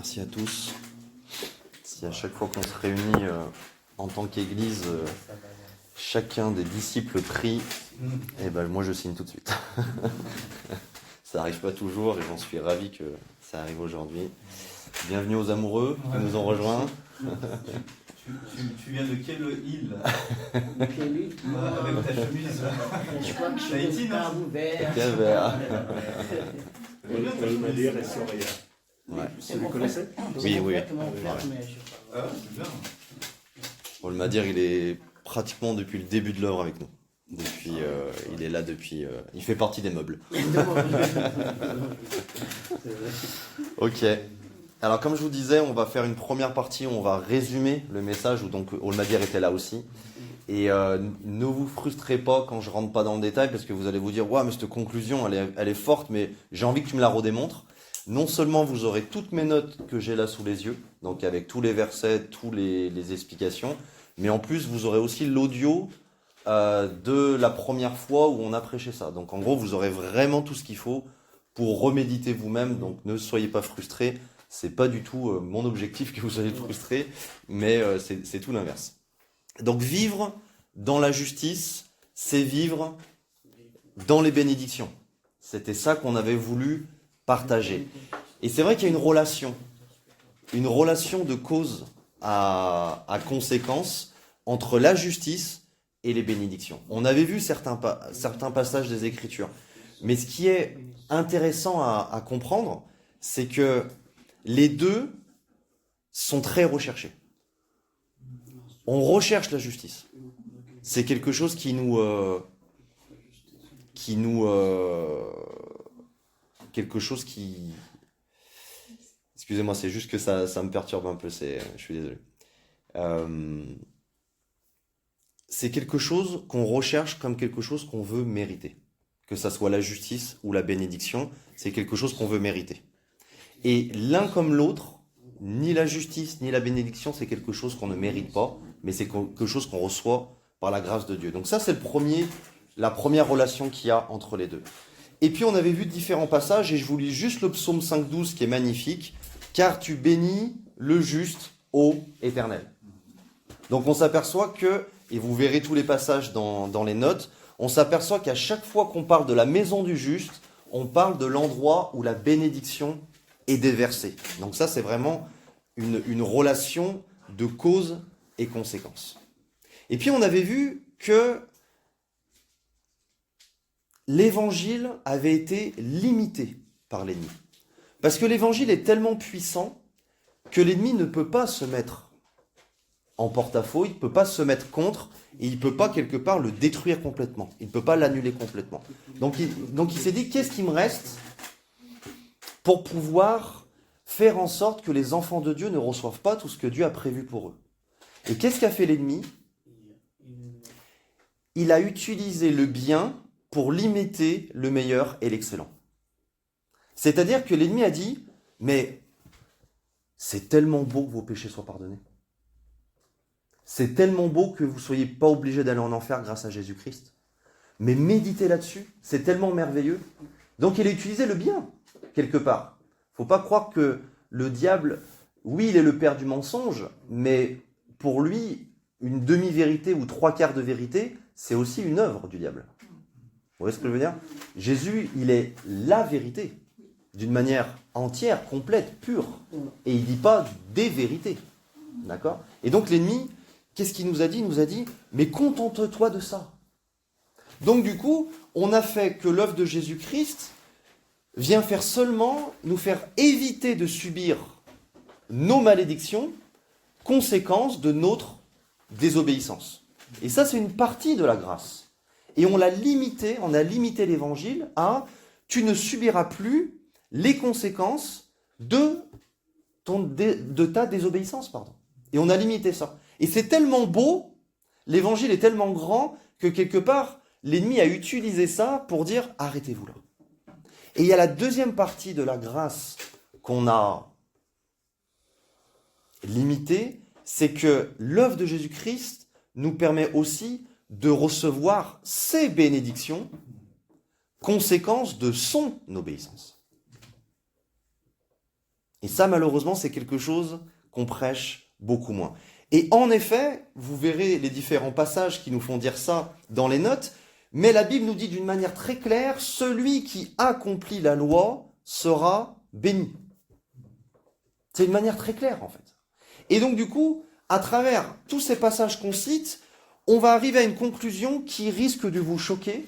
Merci à tous. Si à chaque fois qu'on se réunit en tant qu'Église, chacun des disciples prie, et ben moi je signe tout de suite. Ça n'arrive pas toujours et j'en suis ravi que ça arrive aujourd'hui. Bienvenue aux amoureux qui nous ont rejoints. Tu viens de quelle île De quelle île? Avec ta chemise. Je crois que je suis Tahiti, non? pas ouvert. Olmadir et Soria. Ouais. Vous les connaissez? Oui, oui. Ah, c'est bien. Olmadir, il est pratiquement depuis le début de l'œuvre avec nous. Il est là depuis. Il fait partie des meubles. Ok. Alors comme je vous disais, on va faire une première partie où on va résumer le message, où donc Olmadir était là aussi. Et ne vous frustrez pas quand je rentre pas dans le détail, parce que vous allez vous dire, ouais, mais cette conclusion, elle est forte, mais j'ai envie que tu me la redémontres. Non seulement vous aurez toutes mes notes que j'ai là sous les yeux, donc avec tous les versets, tous les explications, mais en plus vous aurez aussi l'audio de la première fois où on a prêché ça. Donc en gros, vous aurez vraiment tout ce qu'il faut pour reméditer vous-même, donc ne soyez pas frustrés. C'est pas du tout mon objectif que vous soyez frustrés, mais c'est tout l'inverse. Donc vivre dans la justice, c'est vivre dans les bénédictions. C'était ça qu'on avait voulu partager. Et c'est vrai qu'il y a une relation de cause à conséquence entre la justice et les bénédictions. On avait vu certains passages des Écritures. Mais ce qui est intéressant à comprendre, c'est que les deux sont très recherchés. On recherche la justice. C'est quelque chose Excusez-moi, c'est juste que ça me perturbe un peu, je suis désolé. C'est quelque chose qu'on recherche comme quelque chose qu'on veut mériter. Que ça soit la justice ou la bénédiction, c'est quelque chose qu'on veut mériter. Et l'un comme l'autre, ni la justice ni la bénédiction, c'est quelque chose qu'on ne mérite pas, mais c'est quelque chose qu'on reçoit par la grâce de Dieu. Donc ça, c'est la première relation qu'il y a entre les deux. Et puis on avait vu différents passages, et je vous lis juste le psaume 5.12 qui est magnifique. « Car tu bénis le juste, ô Éternel ». Donc on s'aperçoit que, et vous verrez tous les passages dans les notes, on s'aperçoit qu'à chaque fois qu'on parle de la maison du juste, on parle de l'endroit où la bénédiction est déversée. Donc ça, c'est vraiment une relation de cause et conséquence. Et puis on avait vu que l'évangile avait été limité par l'ennemi. Parce que l'évangile est tellement puissant que l'ennemi ne peut pas se mettre en porte-à-faux, il ne peut pas se mettre contre, et il ne peut pas quelque part le détruire complètement. Il ne peut pas l'annuler complètement. Donc il s'est dit, qu'est-ce qui me reste pour pouvoir faire en sorte que les enfants de Dieu ne reçoivent pas tout ce que Dieu a prévu pour eux? Et qu'est-ce qu'a fait l'ennemi? Il a utilisé le bien pour limiter le meilleur et l'excellent. C'est-à-dire que l'ennemi a dit, mais c'est tellement beau que vos péchés soient pardonnés. C'est tellement beau que vous ne soyez pas obligés d'aller en enfer grâce à Jésus-Christ. Mais méditez là-dessus, c'est tellement merveilleux. Donc il a utilisé le bien, quelque part. Il ne faut pas croire que le diable, oui, il est le père du mensonge, mais pour lui, une demi-vérité ou 3/4 de vérité, c'est aussi une œuvre du diable. Vous voyez ce que je veux dire? Jésus, il est la vérité, d'une manière entière, complète, pure. Et il ne dit pas des vérités. D'accord? Et donc l'ennemi, qu'est-ce qu'il nous a dit? Il nous a dit, mais contente-toi de ça. Donc du coup, on a fait que l'œuvre de Jésus-Christ vient faire seulement nous faire éviter de subir nos malédictions, conséquences de notre désobéissance. Et ça, c'est une partie de la grâce. Et on a limité l'évangile à « tu ne subiras plus les conséquences de ta désobéissance. » Et on a limité ça. Et c'est tellement beau, l'évangile est tellement grand, que quelque part, l'ennemi a utilisé ça pour dire « arrêtez-vous là ». Et il y a la deuxième partie de la grâce qu'on a limitée, c'est que l'œuvre de Jésus-Christ nous permet aussi de recevoir ses bénédictions, conséquence de son obéissance. Et ça, malheureusement, c'est quelque chose qu'on prêche beaucoup moins. Et en effet, vous verrez les différents passages qui nous font dire ça dans les notes, mais la Bible nous dit d'une manière très claire, celui qui accomplit la loi sera béni. C'est une manière très claire, en fait. Et donc, du coup, à travers tous ces passages qu'on cite, on va arriver à une conclusion qui risque de vous choquer.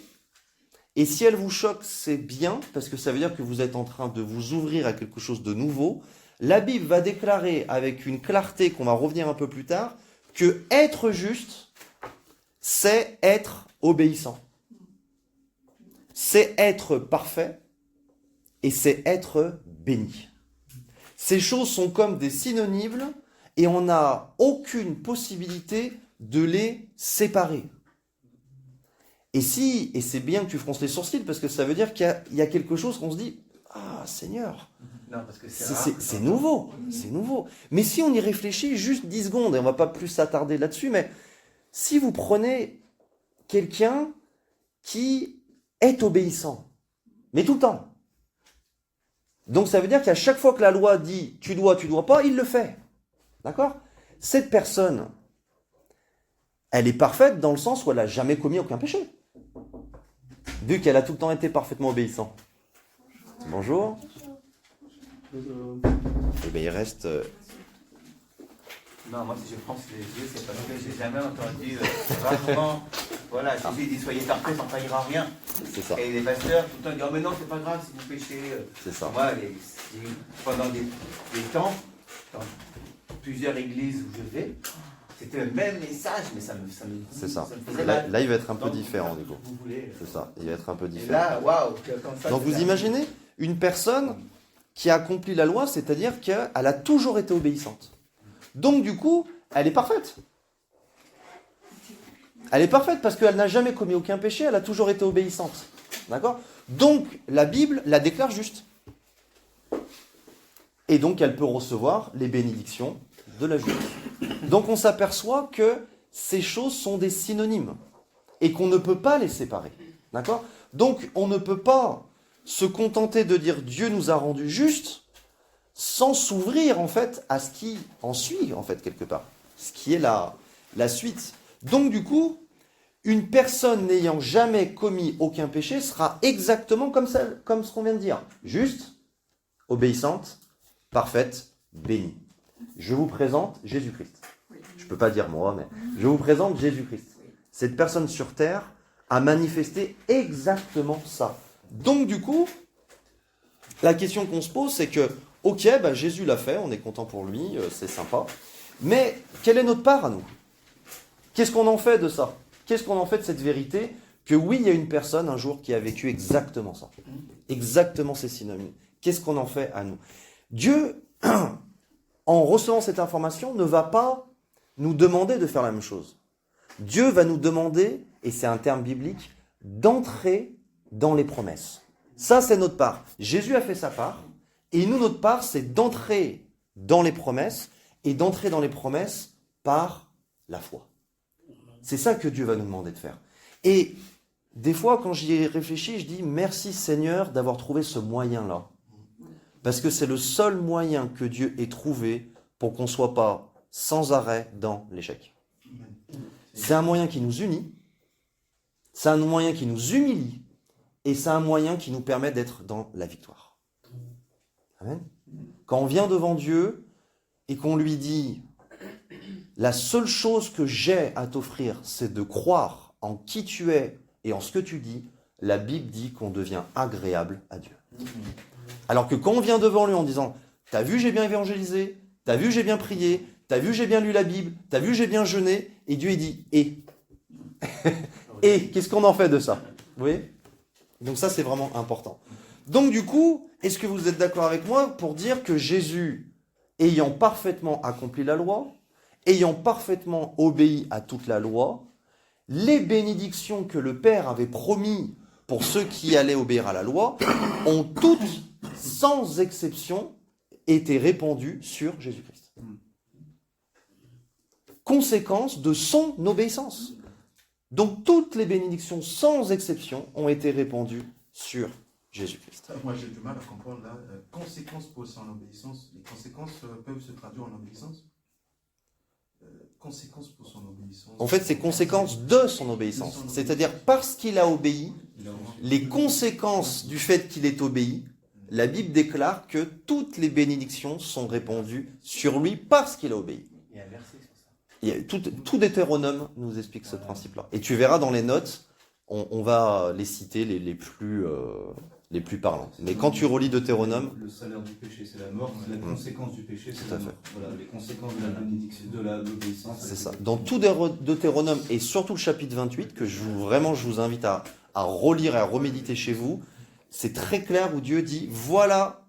Et si elle vous choque, c'est bien, parce que ça veut dire que vous êtes en train de vous ouvrir à quelque chose de nouveau. La Bible va déclarer avec une clarté qu'on va revenir un peu plus tard, que être juste, c'est être obéissant. C'est être parfait et c'est être béni. Ces choses sont comme des synonymes et on n'a aucune possibilité de les séparer. Et c'est bien que tu fronces les sourcils parce que ça veut dire qu'il y a quelque chose qu'on se dit, ah Seigneur, Non, parce que c'est nouveau, c'est nouveau. Mais si on y réfléchit juste 10 secondes, et on va pas plus s'attarder là-dessus, mais si vous prenez quelqu'un qui est obéissant, mais tout le temps. Donc ça veut dire qu'à chaque fois que la loi dit tu dois pas, il le fait. D'accord ? Cette personne, elle est parfaite dans le sens où elle n'a jamais commis aucun péché. Vu qu'elle a tout le temps été parfaitement obéissant. Bonjour. Eh bien, il reste... Non, moi, si je fronce les yeux, c'est parce que j'ai jamais entendu rarement. Voilà, Jésus dit soyez parfaits, ça ne faillira rien. C'est ça. Et les pasteurs, tout le temps, disent oh, mais non, c'est pas grave si vous péchez. C'est ça. Moi, pendant des temps, dans plusieurs églises où je vais, c'était le même message, mais ça me C'est ça. me faisait mal. Là, il va être un peu Donc, différent, du coup. vous voulez, C'est ça, il va être un peu Et différent. là, waouh, comme ça. Donc c'est vous la- imaginez une personne qui a accompli la loi, c'est-à-dire qu'elle a toujours été obéissante. Donc du coup, elle est parfaite. Elle est parfaite parce qu'elle n'a jamais commis aucun péché, elle a toujours été obéissante. D'accord ? Donc la Bible la déclare juste. Et donc elle peut recevoir les bénédictions de la justice. Donc on s'aperçoit que ces choses sont des synonymes et qu'on ne peut pas les séparer. D'accord ? Donc on ne peut pas se contenter de dire Dieu nous a rendus justes sans s'ouvrir en fait à ce qui en suit en fait quelque part, ce qui est la suite. Donc du coup, une personne n'ayant jamais commis aucun péché sera exactement comme ce qu'on vient de dire, juste, obéissante, parfaite, bénie. Je vous présente Jésus-Christ. Je ne peux pas dire moi, mais je vous présente Jésus-Christ. Cette personne sur terre a manifesté exactement ça. Donc du coup, la question qu'on se pose, c'est que, ok, bah, Jésus l'a fait, on est content pour lui, c'est sympa, mais quelle est notre part à nous ? Qu'est-ce qu'on en fait de ça ? Qu'est-ce qu'on en fait de cette vérité que oui, il y a une personne un jour qui a vécu exactement ça, exactement ces synonymes. Qu'est-ce qu'on en fait à nous ? Dieu, en recevant cette information, ne va pas nous demander de faire la même chose. Dieu va nous demander, et c'est un terme biblique, d'entrer dans les promesses. Ça, c'est notre part. Jésus a fait sa part, et nous, notre part, c'est d'entrer dans les promesses, et d'entrer dans les promesses par la foi. C'est ça que Dieu va nous demander de faire. Et des fois, quand j'y ai réfléchi, je dis merci Seigneur d'avoir trouvé ce moyen-là. Parce que c'est le seul moyen que Dieu ait trouvé pour qu'on ne soit pas sans arrêt dans l'échec. C'est un moyen qui nous unit, c'est un moyen qui nous humilie, et c'est un moyen qui nous permet d'être dans la victoire. Amen. Quand on vient devant Dieu et qu'on lui dit « La seule chose que j'ai à t'offrir, c'est de croire en qui tu es et en ce que tu dis », la Bible dit qu'on devient agréable à Dieu. Alors que quand on vient devant lui en disant « T'as vu, j'ai bien évangélisé, t'as vu, j'ai bien prié, t'as vu, j'ai bien lu la Bible, t'as vu, j'ai bien jeûné », et Dieu il dit « Et ?» Et qu'est-ce qu'on en fait de ça ? Vous voyez ? Donc ça, c'est vraiment important. Donc du coup, est-ce que vous êtes d'accord avec moi pour dire que Jésus, ayant parfaitement accompli la loi, ayant parfaitement obéi à toute la loi, les bénédictions que le Père avait promis pour ceux qui allaient obéir à la loi, ont toutes, sans exception, été répandues sur Jésus-Christ. Conséquence de son obéissance. Donc toutes les bénédictions, sans exception, ont été répandues sur Jésus-Christ. Moi, j'ai du mal à comprendre là. Conséquences pour son obéissance. Les conséquences peuvent se traduire en obéissance. Conséquences pour son obéissance. En fait, c'est conséquences de son obéissance. C'est-à-dire, parce qu'il a obéi, les conséquences du fait qu'il est obéi, la Bible déclare que toutes les bénédictions sont répandues sur lui parce qu'il a obéi. Il y a un verset sur ça. Il y a tout Deutéronome nous explique ce principe-là. Et tu verras dans les notes, on va les citer les plus parlants. Mais quand tu relis Deutéronome, Le salaire du péché, c'est la mort. La conséquence du péché, c'est Tout à la mort. Voilà, les conséquences de la bénédiction, de l'obéissance. c'est ça. Dans tout Deutéronome, et surtout le chapitre 28, que je vous invite à relire et à reméditer chez vous, c'est très clair où Dieu dit, voilà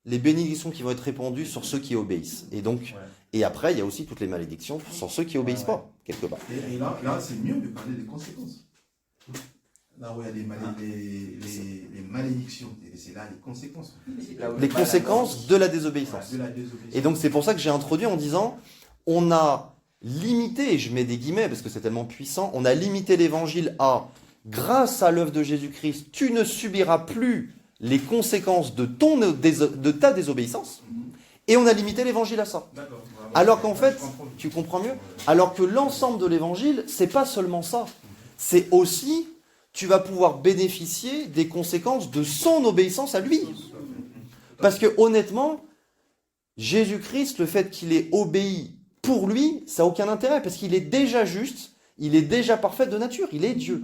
les bénédictions qui vont être répandues sur ceux qui obéissent. Et donc, et après, il y a aussi toutes les malédictions sur ceux qui obéissent pas, quelque part. Et là c'est mieux de parler des conséquences. Là où il y a les malédictions, et c'est là les conséquences. Les conséquences de la désobéissance. De la désobéissance. Et donc c'est pour ça que j'ai introduit en disant, on a limité, et je mets des guillemets parce que c'est tellement puissant, on a limité l'évangile à, grâce à l'œuvre de Jésus-Christ, tu ne subiras plus les conséquences de ta désobéissance, et on a limité l'évangile à ça. D'accord. Alors qu'en fait, tu comprends mieux, alors que l'ensemble de l'évangile, c'est pas seulement ça, c'est aussi, tu vas pouvoir bénéficier des conséquences de son obéissance à lui. Parce que honnêtement, Jésus-Christ, le fait qu'il ait obéi pour lui, ça n'a aucun intérêt, parce qu'il est déjà juste, il est déjà parfait de nature, il est Dieu.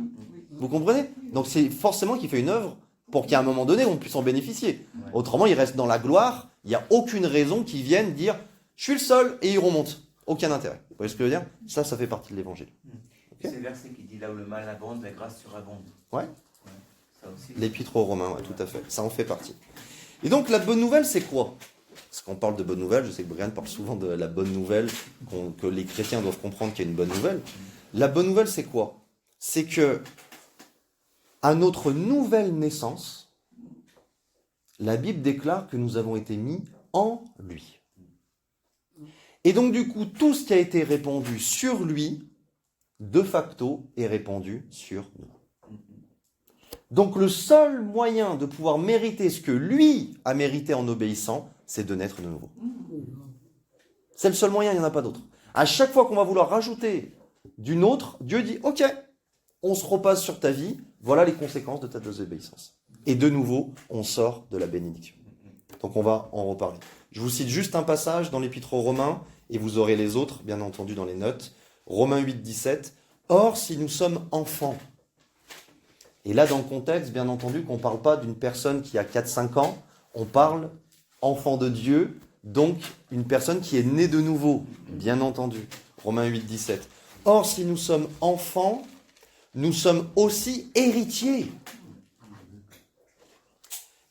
Vous comprenez? Donc c'est forcément qu'il fait une œuvre pour qu'à un moment donné, on puisse en bénéficier. Autrement, il reste dans la gloire, il n'y a aucune raison qu'il vienne dire « je suis le seul » et il remonte. Aucun intérêt. Vous voyez ce que je veux dire? Ça fait partie de l'évangile. C'est le verset qui dit là où le mal abonde, la grâce surabonde. Ouais. Ça aussi. L'épître aux Romains, ouais, tout à fait. Ça en fait partie. Et donc, la bonne nouvelle, c'est quoi? Parce qu'on parle de bonne nouvelle, je sais que Brian parle souvent de la bonne nouvelle, que les chrétiens doivent comprendre qu'il y a une bonne nouvelle. La bonne nouvelle, c'est quoi? C'est que, à notre nouvelle naissance, la Bible déclare que nous avons été mis en lui. Et donc, du coup, tout ce qui a été répandu sur lui, de facto, est répandu sur nous. Donc le seul moyen de pouvoir mériter ce que lui a mérité en obéissant, c'est de naître de nouveau. C'est le seul moyen, il n'y en a pas d'autre. À chaque fois qu'on va vouloir rajouter d'une autre, Dieu dit « Ok, on se repasse sur ta vie, voilà les conséquences de ta désobéissance. » Et de nouveau, on sort de la bénédiction. Donc on va en reparler. Je vous cite juste un passage dans l'Épître aux Romains, et vous aurez les autres, bien entendu, dans les notes. Romains 8, 17. « Or, si nous sommes enfants », et là, dans le contexte, bien entendu, qu'on ne parle pas d'une personne qui a 4-5 ans, on parle enfant de Dieu, donc une personne qui est née de nouveau, bien entendu. Romains 8, 17. « Or, si nous sommes enfants, nous sommes aussi héritiers. »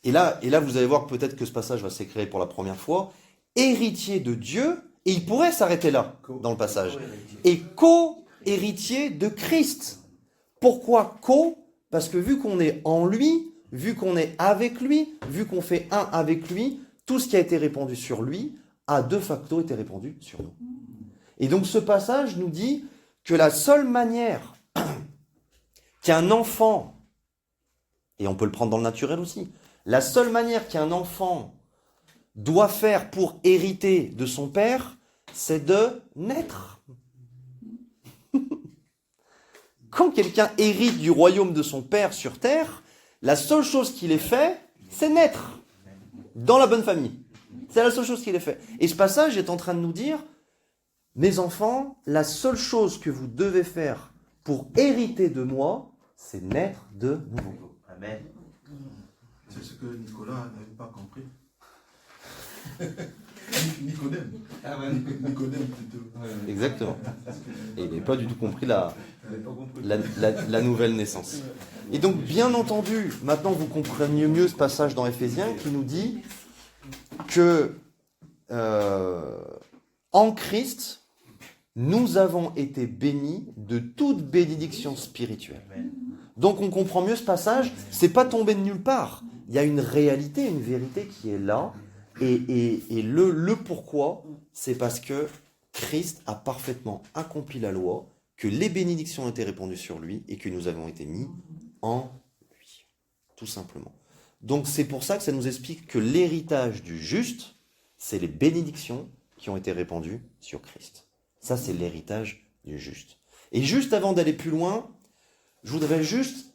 Et là, vous allez voir peut-être que ce passage va s'écrire pour la première fois. Héritier de Dieu, et il pourrait s'arrêter là, dans le passage. Et co-héritier de Christ. Pourquoi co? Parce que vu qu'on est en lui, vu qu'on est avec lui, vu qu'on fait un avec lui, tout ce qui a été répandu sur lui a de facto été répandu sur nous. Et donc ce passage nous dit que la seule manière qu'un enfant, et on peut le prendre dans le naturel aussi, la seule manière qu'un enfant doit faire pour hériter de son père, c'est de naître. Quand quelqu'un hérite du royaume de son père sur terre, la seule chose qu'il ait fait, c'est naître dans la bonne famille. C'est la seule chose qu'il ait fait. Et ce passage est en train de nous dire, mes enfants, la seule chose que vous devez faire pour hériter de moi, c'est naître de nouveau. Amen. C'est ce que Nicolas n'avait pas compris. Nicodème. Ah ouais. Nicodème plutôt. Exactement. Et il n'avait pas du tout compris la nouvelle naissance. Et donc, bien entendu, maintenant vous compreniez mieux ce passage dans Éphésiens qui nous dit que en Christ, nous avons été bénis de toute bénédiction spirituelle. Donc on comprend mieux ce passage, c'est pas tombé de nulle part. Il y a une réalité, une vérité qui est là. Et le pourquoi, c'est parce que Christ a parfaitement accompli la loi, que les bénédictions ont été répandues sur lui et que nous avons été mis en lui. Tout simplement. Donc c'est pour ça que ça nous explique que l'héritage du juste, c'est les bénédictions qui ont été répandues sur Christ. Ça, c'est l'héritage du juste. Et juste avant d'aller plus loin, je voudrais juste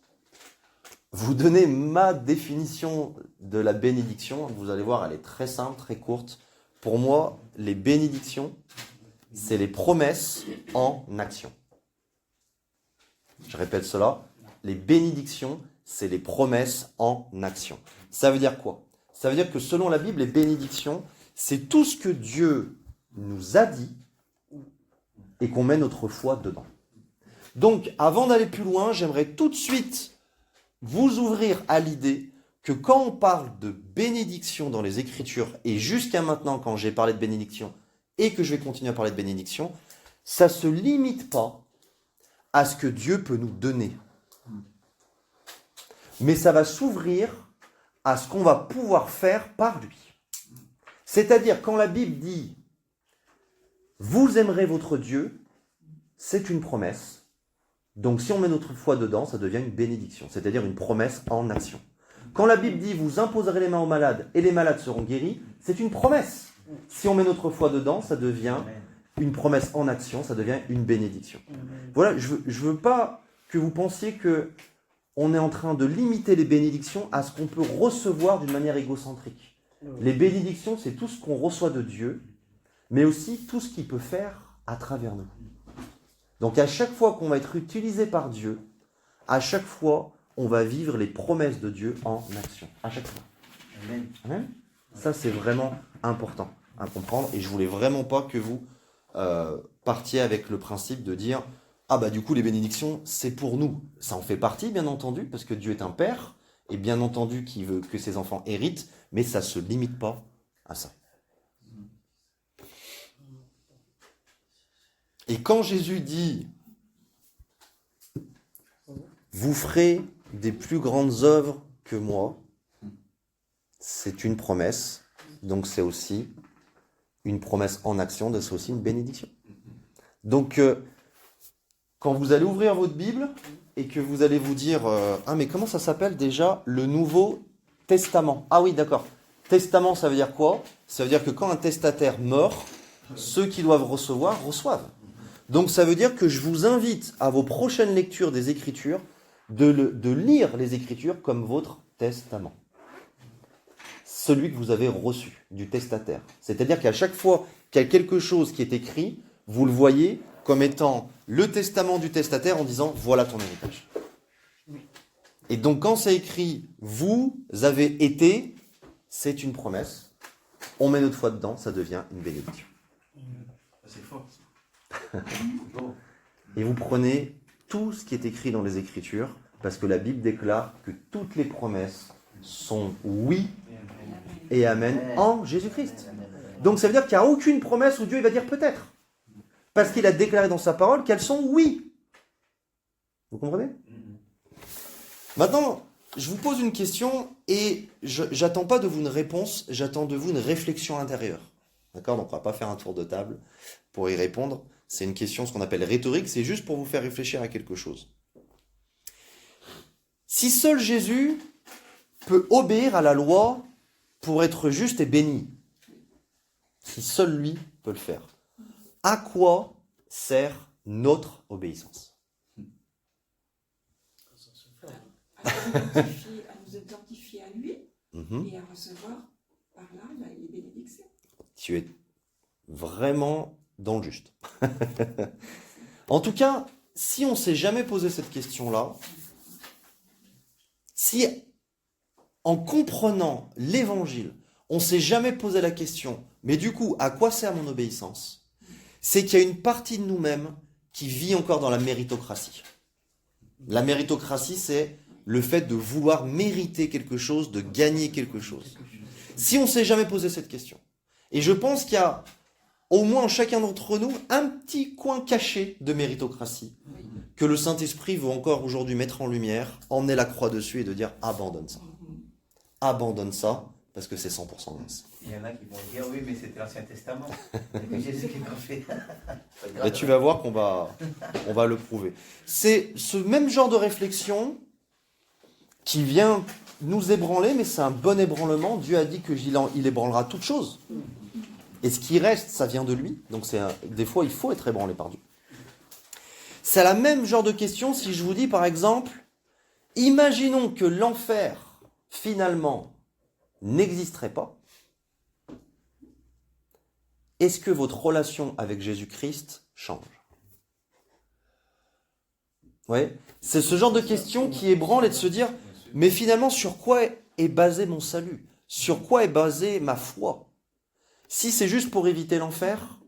vous donner ma définition de la bénédiction. Vous allez voir, elle est très simple, très courte. Pour moi, les bénédictions, c'est les promesses en action. Je répète cela. Les bénédictions, c'est les promesses en action. Ça veut dire quoi? Ça veut dire que selon la Bible, les bénédictions, c'est tout ce que Dieu nous a dit et qu'on met notre foi dedans. Donc, avant d'aller plus loin, j'aimerais tout de suite vous ouvrir à l'idée que quand on parle de bénédiction dans les Écritures, et jusqu'à maintenant, quand j'ai parlé de bénédiction, et que je vais continuer à parler de bénédiction, ça ne se limite pas à ce que Dieu peut nous donner. Mais ça va s'ouvrir à ce qu'on va pouvoir faire par lui. C'est-à-dire, quand la Bible dit « Vous aimerez votre Dieu », c'est une promesse. Donc, si on met notre foi dedans, ça devient une bénédiction, c'est-à-dire une promesse en action. Quand la Bible dit « Vous imposerez les mains aux malades et les malades seront guéris », c'est une promesse. Si on met notre foi dedans, ça devient une promesse en action, ça devient une bénédiction. Voilà, je veux pas que vous pensiez que on est en train de limiter les bénédictions à ce qu'on peut recevoir d'une manière égocentrique. Les bénédictions, c'est tout ce qu'on reçoit de Dieu, mais aussi tout ce qu'il peut faire à travers nous. Donc à chaque fois qu'on va être utilisé par Dieu, à chaque fois, on va vivre les promesses de Dieu en action. À chaque fois. Amen. Amen. Ça, c'est vraiment important à comprendre. Et je voulais vraiment pas que vous partiez avec le principe de dire « Ah bah du coup, les bénédictions, c'est pour nous ». Ça en fait partie, bien entendu, parce que Dieu est un père, et bien entendu qu'il veut que ses enfants héritent, mais ça ne se limite pas à ça. Et quand Jésus dit « Vous ferez des plus grandes œuvres que moi », c'est une promesse, donc c'est aussi une promesse en action, c'est aussi une bénédiction. Donc, quand vous allez ouvrir votre Bible et que vous allez vous dire « Ah, mais comment ça s'appelle déjà le Nouveau Testament ?» Ah oui, d'accord. Testament, ça veut dire quoi? Ça veut dire que quand un testataire meurt, ceux qui doivent recevoir, reçoivent. Donc ça veut dire que je vous invite à vos prochaines lectures des Écritures de lire les Écritures comme votre testament. Celui que vous avez reçu du testataire. C'est-à-dire qu'à chaque fois qu'il y a quelque chose qui est écrit, vous le voyez comme étant le testament du testataire en disant « Voilà ton héritage ». Et donc quand c'est écrit « Vous avez été », c'est une promesse. On met notre foi dedans, ça devient une bénédiction. C'est fort. Et vous prenez tout ce qui est écrit dans les Écritures, parce que la Bible déclare que toutes les promesses sont oui et amen en Jésus-Christ. Donc ça veut dire qu'il n'y a aucune promesse où Dieu il va dire peut-être. Parce qu'il a déclaré dans sa parole qu'elles sont oui. Vous comprenez? Maintenant, je vous pose une question et j'attends pas de vous une réponse, j'attends de vous une réflexion intérieure. D'accord? Donc on va pas faire un tour de table pour y répondre. C'est une question, ce qu'on appelle rhétorique, c'est juste pour vous faire réfléchir à quelque chose. Si seul Jésus peut obéir à la loi pour être juste et béni, si seul lui peut le faire, à quoi sert notre obéissance? À nous identifier à lui et à recevoir par là les bénédictions. Tu es vraiment dans le juste. En tout cas, si on ne s'est jamais posé cette question-là, si en comprenant l'évangile, on ne s'est jamais posé la question, mais du coup, à quoi sert mon obéissance? C'est qu'il y a une partie de nous-mêmes qui vit encore dans la méritocratie. La méritocratie, c'est le fait de vouloir mériter quelque chose, de gagner quelque chose. Si on ne s'est jamais posé cette question, et je pense qu'il y a au moins chacun d'entre nous un petit coin caché de méritocratie que le Saint-Esprit veut encore aujourd'hui mettre en lumière, emmener la croix dessus et de dire abandonne ça. Abandonne ça parce que c'est 100% grâce. Il y en a qui vont dire oui, mais c'était l'Ancien Testament. Et Jésus qui l'a fait. Et tu vas voir qu'on va le prouver. C'est ce même genre de réflexion qui vient nous ébranler, mais c'est un bon ébranlement. Dieu a dit qu'il ébranlera toute chose. Et ce qui reste, ça vient de lui. Donc des fois, il faut être ébranlé par Dieu. C'est la même genre de question si je vous dis, par exemple, imaginons que l'enfer, finalement, n'existerait pas. Est-ce que votre relation avec Jésus-Christ change? Ouais. C'est ce genre de question qui ébranle et de se dire, mais finalement, sur quoi est basé mon salut? Sur quoi est basée ma foi? Si c'est juste pour éviter l'enfer,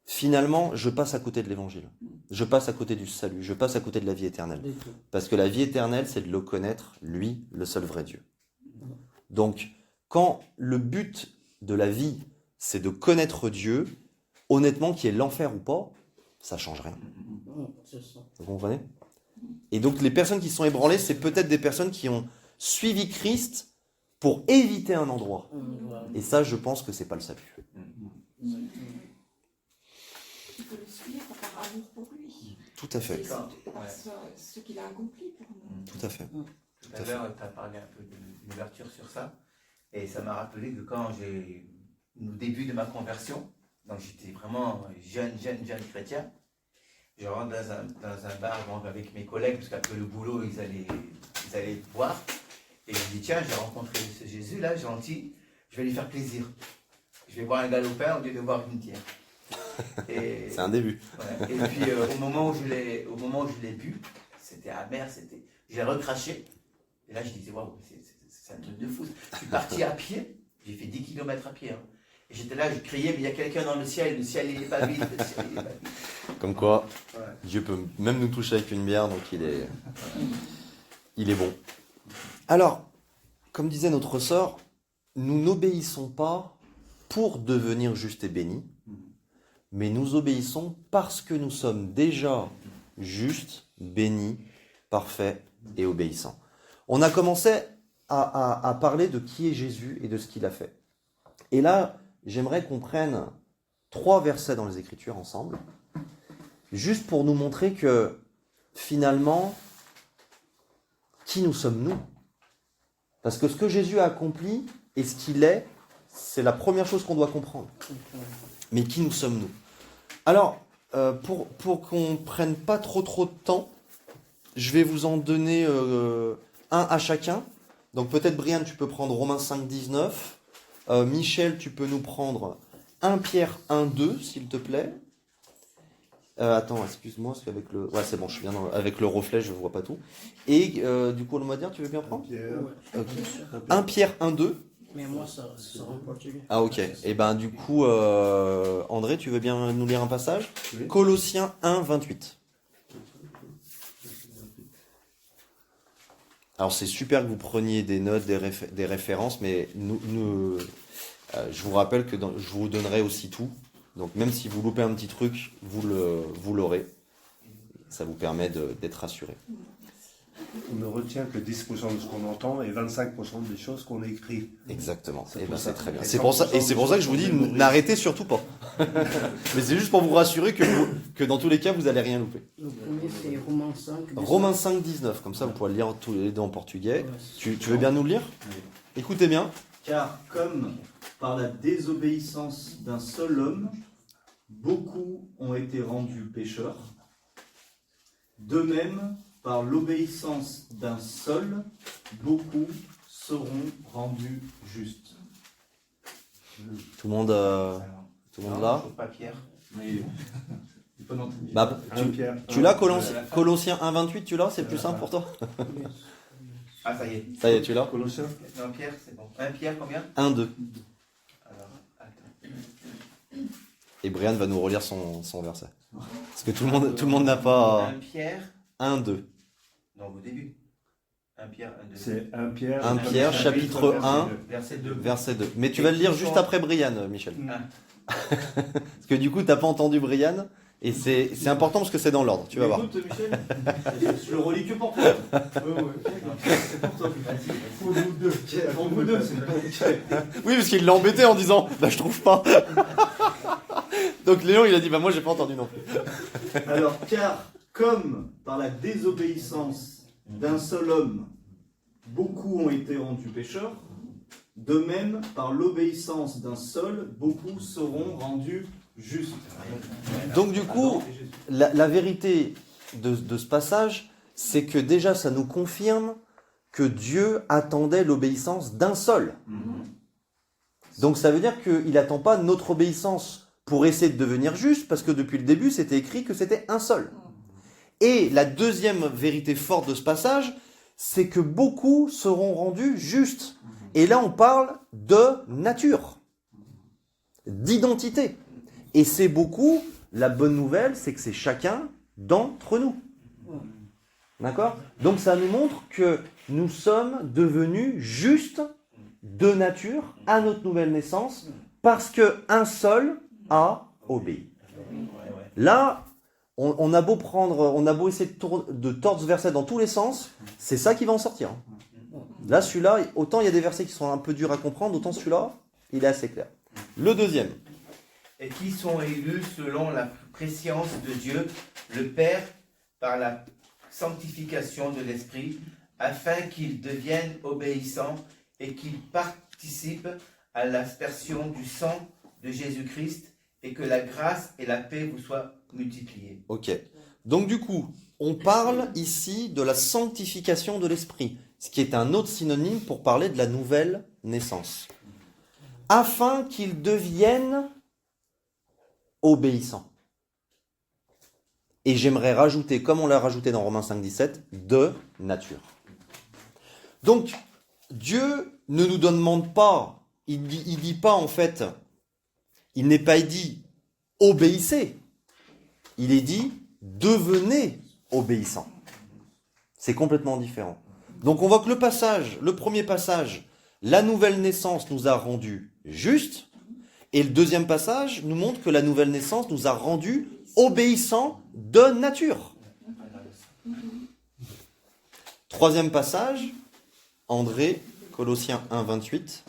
finalement, je passe à côté de l'évangile. Je passe à côté du salut. Je passe à côté de la vie éternelle. Parce que la vie éternelle, c'est de le connaître, lui, le seul vrai Dieu. Donc, quand le but de la vie, c'est de connaître Dieu, honnêtement, qu'il y ait l'enfer ou pas, ça change rien. Vous comprenez? Et donc, les personnes qui sont ébranlées, c'est peut-être des personnes qui ont suivi Christ pour éviter un endroit. Et ça, je pense que c'est pas le salut. Il faut le suivre par amour pour lui. Tout à fait. Et par ce qu'il a accompli pour nous. Tout à fait. Tout à l'heure, tu as parlé un peu d'une ouverture sur ça. Et ça m'a rappelé que quand j'ai, au début de ma conversion, donc j'étais vraiment jeune chrétien, je rentre dans un bar donc avec mes collègues, parce qu'après le boulot, ils allaient boire. Et je me dis, tiens, j'ai rencontré ce Jésus-là, gentil, je vais lui faire plaisir. Je vais boire un galopin au lieu de boire une bière. C'est un début. Ouais. Et puis au moment où je l'ai bu, c'était amer, je l'ai recraché. Et là je disais, waouh, c'est un truc de fou. Je suis parti à pied, j'ai fait 10 km à pied. Hein. Et j'étais là, je criais, mais il y a quelqu'un dans le ciel il n'est pas vide, le ciel il est pas vide. Comme quoi, Ouais. Dieu peut même nous toucher avec une bière, donc il est bon. Alors, comme disait notre sœur, nous n'obéissons pas pour devenir justes et bénis, mais nous obéissons parce que nous sommes déjà justes, bénis, parfaits et obéissants. On a commencé à parler de qui est Jésus et de ce qu'il a fait. Et là, j'aimerais qu'on prenne 3 versets dans les Écritures ensemble, juste pour nous montrer que, finalement, qui nous sommes-nous? Parce que ce que Jésus a accompli et ce qu'il est, c'est la première chose qu'on doit comprendre. Mais qui nous sommes-nous? Alors, pour qu'on ne prenne pas trop de temps, je vais vous en donner un à chacun. Donc peut-être Brian, tu peux prendre Romains 5, 19. Michel, tu peux nous prendre 1 Pierre 1, 2, s'il te plaît. Attends, excuse-moi, parce qu'avec le... Ouais, c'est bon, je suis bien avec le reflet, je ne vois pas tout. Et du coup, le mot dire, tu veux bien prendre? Okay. 1 Pierre 1, 2. Mais moi, ça sera en portugais. Ah, ok. Et ben du coup, André, tu veux bien nous lire un passage? Oui. Colossiens 1, 28. Alors, c'est super que vous preniez des notes, des références, mais je vous rappelle que je vous donnerai aussi tout. Donc, même si vous loupez un petit truc, vous l'aurez. Ça vous permet d'être rassuré. On ne retient que 10% de ce qu'on entend et 25% des choses qu'on écrit. Exactement. C'est Et pour ben ça. c'est très bien. Et C'est pour ça que je vous dis, n'arrêtez surtout pas. Mais c'est juste pour vous rassurer que dans tous les cas, vous allez rien louper. Le premier, c'est Romains 5. Romains 5, 19. Comme ça, vous pourrez le lire tous les deux en portugais. Ouais. Tu veux bien nous le lire? Écoutez bien. Car comme par la désobéissance d'un seul homme, beaucoup ont été rendus pécheurs, de même, par l'obéissance d'un seul, beaucoup seront rendus justes. Tout le monde là? Je pas Pierre. Mais il faut l'entendre. Bah, tu l'as, Colossiens 1, 28, tu l'as? C'est plus simple pour toi? Ah, ça y est. Ça y est, tu l'as? Colossiens. Non, Pierre, c'est bon. 1 Pierre, combien? 1, 2. Alors, attends. Et Brian va nous relire son verset. Parce que tout le monde n'a pas... 1 Pierre, 1, 2. donc au début. 1 Pierre, 1, 2. C'est 1 Pierre. 1 Pierre, chapitre 1, Verset 2. verset 2. Mais tu vas le lire juste après Brian, Michel. Ah. Parce que du coup, t'as pas entendu Brian. Et c'est important parce que c'est dans l'ordre, tu vas voir. Écoute, Michel, je le relis que pour toi. C'est pour toi. Pour nous deux. Pour vous deux, c'est pas Oui, parce qu'il l'a embêté en disant « Bah, je trouve pas ». Donc Léon, il a dit « Bah, moi, j'ai pas entendu non plus Alors, car comme par la désobéissance d'un seul homme, beaucoup ont été rendus pécheurs. De même, par l'obéissance d'un seul, beaucoup seront rendus justes. Donc du coup, la vérité de ce passage, c'est que déjà ça nous confirme que Dieu attendait l'obéissance d'un seul. Donc ça veut dire qu'il n'attend pas notre obéissance pour essayer de devenir juste, parce que depuis le début, c'était écrit que c'était un seul. Et la deuxième vérité forte de ce passage, c'est que beaucoup seront rendus justes. Et là, on parle de nature, d'identité. Et c'est beaucoup, la bonne nouvelle, c'est que c'est chacun d'entre nous. D'accord ? Donc ça nous montre que nous sommes devenus justes de nature à notre nouvelle naissance, parce qu'un seul a obéi. Là, on a beau essayer de tordre ce verset dans tous les sens, c'est ça qui va en sortir. Là, celui-là, autant il y a des versets qui sont un peu durs à comprendre, autant celui-là, il est assez clair. Le deuxième. Et qui sont élus selon la préscience de Dieu, le Père, par la sanctification de l'Esprit, afin qu'ils deviennent obéissants et qu'ils participent à l'aspersion du sang de Jésus-Christ, et que la grâce et la paix vous soient multipliées. Ok. Donc du coup, on parle ici de la sanctification de l'esprit, ce qui est un autre synonyme pour parler de la nouvelle naissance. Afin qu'ils deviennent obéissants. Et j'aimerais rajouter, comme on l'a rajouté dans Romains 5,17, de nature. Donc, Dieu ne nous demande pas, il dit pas en fait, il n'est pas dit obéissez, il est dit devenez obéissants. C'est complètement différent. Donc on voit que le premier passage, la nouvelle naissance nous a rendus justes, et le deuxième passage nous montre que la nouvelle naissance nous a rendus obéissants de nature. Troisième passage, André, Colossiens 1, 28.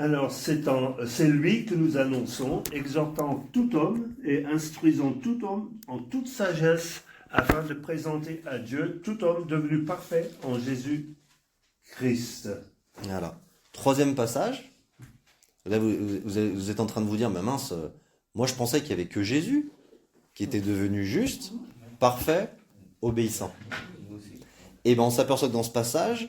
Alors, c'est lui que nous annonçons, exhortant tout homme et instruisant tout homme en toute sagesse, afin de présenter à Dieu tout homme devenu parfait en Jésus-Christ. Voilà. Troisième passage. Là, vous êtes en train de vous dire, mais mince, moi je pensais qu'il n'y avait que Jésus qui était devenu juste, parfait, obéissant. Et bien on s'aperçoit que dans ce passage,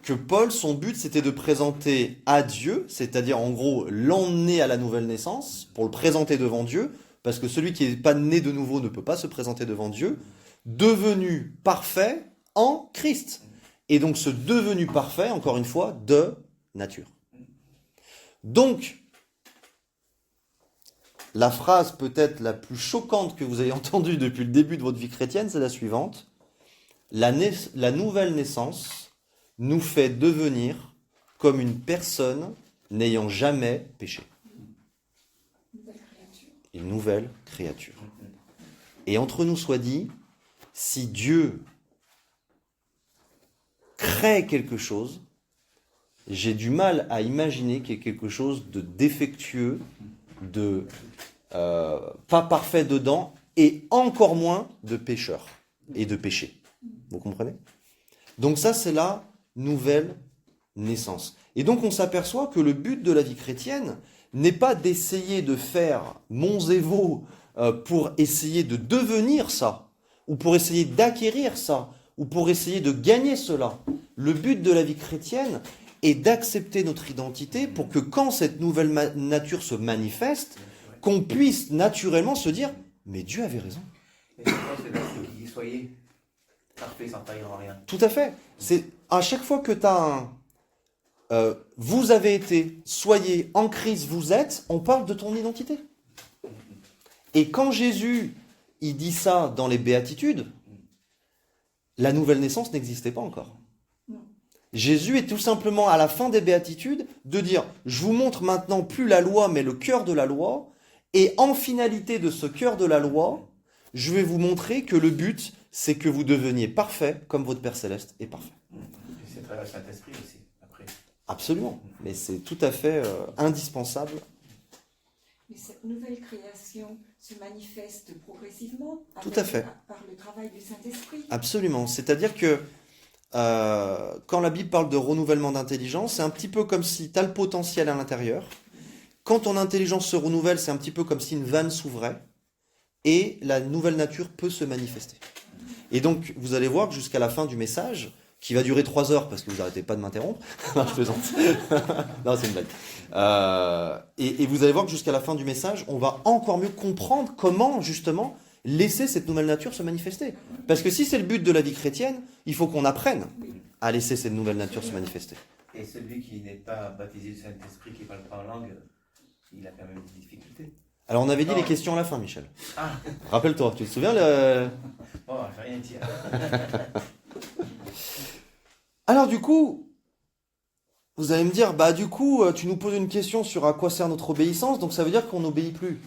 que Paul, son but, c'était de présenter à Dieu, c'est-à-dire en gros l'emmener à la nouvelle naissance, pour le présenter devant Dieu, parce que celui qui n'est pas né de nouveau ne peut pas se présenter devant Dieu, devenu parfait en Christ. Et donc ce devenu parfait, encore une fois, de nature. Donc, la phrase peut-être la plus choquante que vous ayez entendue depuis le début de votre vie chrétienne, c'est la suivante. La nouvelle naissance nous fait devenir comme une personne n'ayant jamais péché. Une nouvelle créature. Et entre nous soit dit, si Dieu crée quelque chose, j'ai du mal à imaginer qu'il y ait quelque chose de défectueux, de pas parfait dedans, et encore moins de pécheur et de péché. Vous comprenez ? Donc ça, c'est la nouvelle naissance. Et donc on s'aperçoit que le but de la vie chrétienne n'est pas d'essayer de faire monts et vaux pour essayer de devenir ça, ou pour essayer d'acquérir ça, ou pour essayer de gagner cela. Le but de la vie chrétienne est d'accepter notre identité pour que quand cette nouvelle nature se manifeste, qu'on puisse naturellement se dire « mais Dieu avait raison ». Et je pense que c'est qu'il dit soyez parfait sans faillir en rien. Tout à fait. C'est à chaque fois que tu as vous avez été, soyez, en Christ vous êtes, on parle de ton identité. Et quand Jésus, il dit ça dans les béatitudes, la nouvelle naissance n'existait pas encore. Jésus est tout simplement à la fin des béatitudes de dire, je vous montre maintenant plus la loi mais le cœur de la loi, et en finalité de ce cœur de la loi, je vais vous montrer que le but, c'est que vous deveniez parfait comme votre Père Céleste est parfait. Et c'est à travers le Saint-Esprit aussi, après. Absolument, mais c'est tout à fait indispensable. Mais cette nouvelle création se manifeste progressivement Tout à fait. par le travail du Saint-Esprit. Absolument, c'est-à-dire que quand la Bible parle de renouvellement d'intelligence, c'est un petit peu comme si tu as le potentiel à l'intérieur. Quand ton intelligence se renouvelle, c'est un petit peu comme si une vanne s'ouvrait et la nouvelle nature peut se manifester. Et donc, vous allez voir que jusqu'à la fin du message, qui va durer 3 heures parce que vous n'arrêtez pas de m'interrompre. Non, je plaisante. Non, c'est une blague. Et vous allez voir que jusqu'à la fin du message, on va encore mieux comprendre comment, justement, laisser cette nouvelle nature se manifester. Parce que si c'est le but de la vie chrétienne, il faut qu'on apprenne à laisser cette nouvelle nature se manifester. Et celui qui n'est pas baptisé du Saint-Esprit, qui ne parle pas en langue, il a quand même des difficultés. Alors, on avait dit les questions à la fin, Michel. Ah, Rappelle-toi, tu te souviens bon, je vais rien dire. Alors, du coup, vous allez me dire, bah du coup, tu nous poses une question sur à quoi sert notre obéissance, donc ça veut dire qu'on n'obéit plus.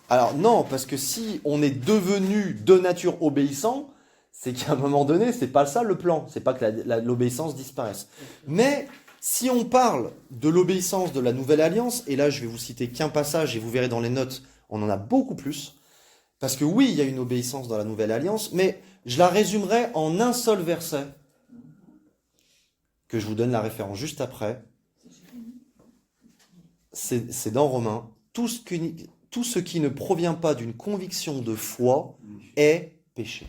Alors non, parce que si on est devenu de nature obéissant, c'est qu'à un moment donné, c'est pas ça le plan. C'est pas que l'obéissance disparaisse. Mais si on parle de l'obéissance de la nouvelle alliance, et là je vais vous citer qu'un passage et vous verrez dans les notes, on en a beaucoup plus. Parce que oui, il y a une obéissance dans la nouvelle alliance, mais je la résumerai en un seul verset, que je vous donne la référence juste après. C'est dans Romains. Tout ce qui ne provient pas d'une conviction de foi est péché.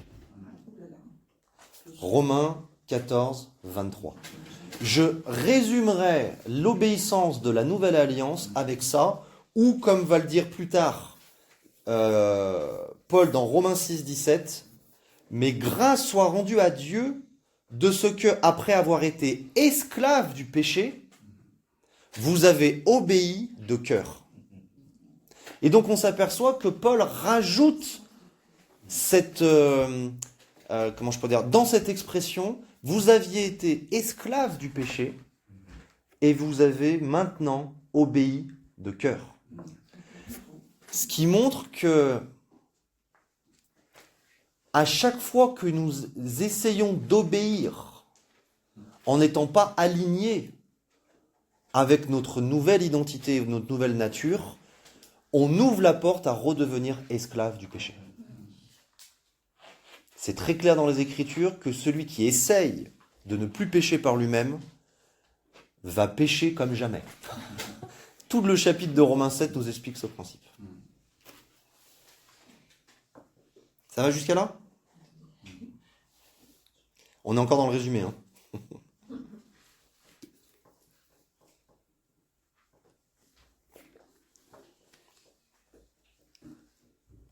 Romains 14, 23. Je résumerai l'obéissance de la nouvelle alliance avec ça, ou comme va le dire plus tard Paul dans Romains 6, 17, mais grâce soit rendue à Dieu de ce que, après avoir été esclave du péché, vous avez obéi de cœur. Et donc on s'aperçoit que Paul rajoute cette, comment je peux dire, dans cette expression, vous aviez été esclave du péché et vous avez maintenant obéi de cœur. Ce qui montre que à chaque fois que nous essayons d'obéir en n'étant pas alignés avec notre nouvelle identité, notre nouvelle nature, on ouvre la porte à redevenir esclave du péché. C'est très clair dans les Écritures que celui qui essaye de ne plus pécher par lui-même va pécher comme jamais. Tout le chapitre de Romains 7 nous explique ce principe. Ça va jusqu'à là ? On est encore dans le résumé. Hein.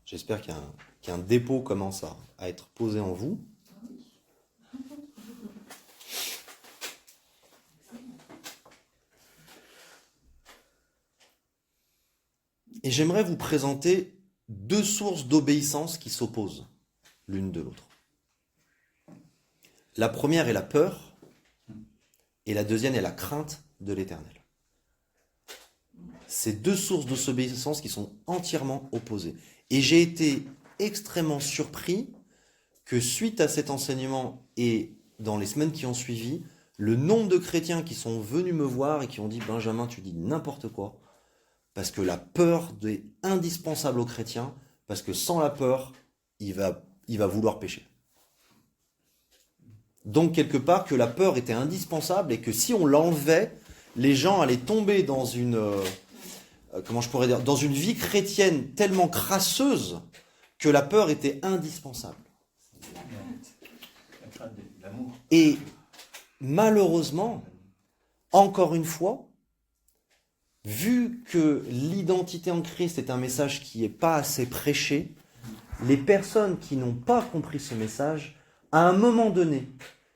J'espère qu'un dépôt commence à être posé en vous. Et j'aimerais vous présenter 2 sources d'obéissance qui s'opposent l'une de l'autre. La première est la peur, et la deuxième est la crainte de l'Éternel. C'est 2 sources d'obéissance qui sont entièrement opposées. Et j'ai été extrêmement surpris que suite à cet enseignement et dans les semaines qui ont suivi, le nombre de chrétiens qui sont venus me voir et qui ont dit « Benjamin, tu dis n'importe quoi », parce que la peur est indispensable aux chrétiens, parce que sans la peur, il va vouloir pécher. Donc quelque part que la peur était indispensable et que si on l'enlevait, les gens allaient tomber dans une dans une vie chrétienne tellement crasseuse que la peur était indispensable. Et malheureusement, encore une fois, vu que l'identité en Christ est un message qui n'est pas assez prêché, les personnes qui n'ont pas compris ce message, à un moment donné,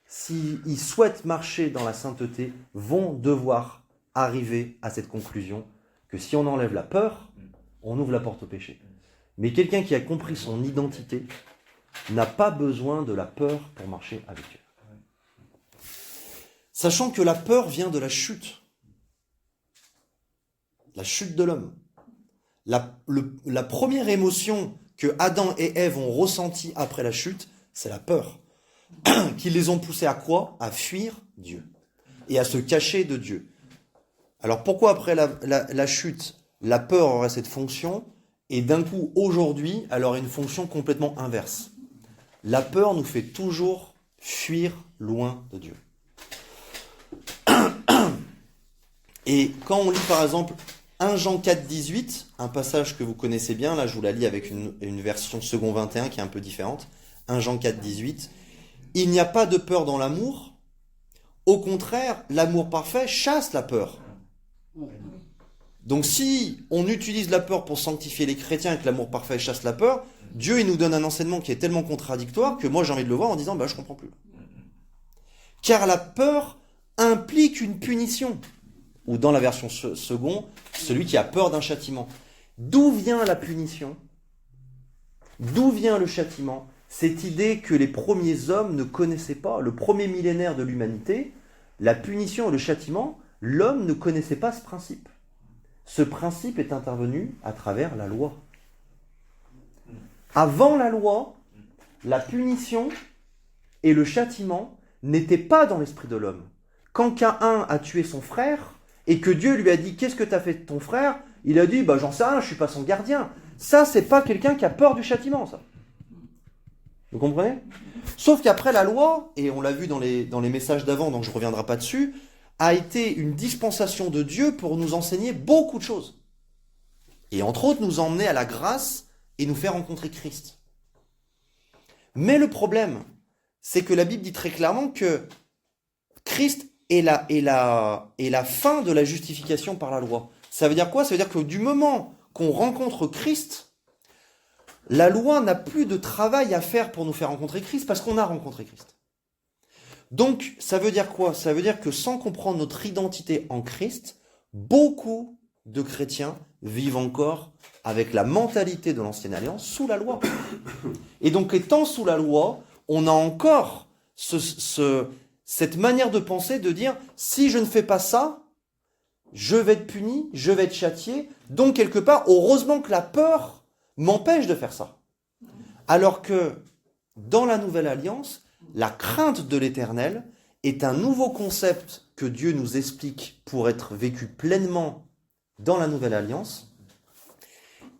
s'ils souhaitent marcher dans la sainteté, vont devoir arriver à cette conclusion que si on enlève la peur, on ouvre la porte au péché. Mais quelqu'un qui a compris son identité n'a pas besoin de la peur pour marcher avec Dieu. Sachant que la peur vient de la chute de l'homme. La première émotion que Adam et Ève ont ressentie après la chute, c'est la peur. Qui les ont poussés à quoi ? À fuir Dieu et à se cacher de Dieu. Alors pourquoi après la chute, la peur aurait cette fonction et d'un coup aujourd'hui, elle aurait une fonction complètement inverse. La peur nous fait toujours fuir loin de Dieu. Et quand on lit par exemple 1 Jean 4, 18, un passage que vous connaissez bien, là je vous la lis avec une version second 21 qui est un peu différente. 1 Jean 4, 18. Il n'y a pas de peur dans l'amour. Au contraire, l'amour parfait chasse la peur. Donc si on utilise la peur pour sanctifier les chrétiens et que l'amour parfait chasse la peur, Dieu il nous donne un enseignement qui est tellement contradictoire que moi j'ai envie de le voir en disant je comprends plus. Car la peur implique une punition. Ou dans la version second, celui qui a peur d'un châtiment. D'où vient la punition? D'où vient le châtiment? Cette idée que les premiers hommes ne connaissaient pas, le premier millénaire de l'humanité, la punition et le châtiment, l'homme ne connaissait pas ce principe. Ce principe est intervenu à travers la loi. Avant la loi, la punition et le châtiment n'étaient pas dans l'esprit de l'homme. Quand Caïn a tué son frère, et que Dieu lui a dit « Qu'est-ce que tu as fait de ton frère ?» Il a dit « J'en sais rien, je suis pas son gardien. » Ça, c'est pas quelqu'un qui a peur du châtiment, ça. Vous comprenez? Sauf qu'après la loi, et on l'a vu dans les messages d'avant, donc je ne reviendrai pas dessus, a été une dispensation de Dieu pour nous enseigner beaucoup de choses. Et entre autres, nous emmener à la grâce et nous faire rencontrer Christ. Mais le problème, c'est que la Bible dit très clairement que Christ est la fin de la justification par la loi. Ça veut dire quoi? Ça veut dire que du moment qu'on rencontre Christ, la loi n'a plus de travail à faire pour nous faire rencontrer Christ parce qu'on a rencontré Christ. Donc, ça veut dire quoi? Ça veut dire que sans comprendre notre identité en Christ, beaucoup de chrétiens vivent encore avec la mentalité de l'ancienne alliance sous la loi. Et donc, étant sous la loi, on a encore cette manière de penser, de dire, si je ne fais pas ça, je vais être puni, je vais être châtié. Donc, quelque part, heureusement que la peur m'empêche de faire ça. Alors que, dans la Nouvelle Alliance, la crainte de l'Éternel est un nouveau concept que Dieu nous explique pour être vécu pleinement dans la Nouvelle Alliance.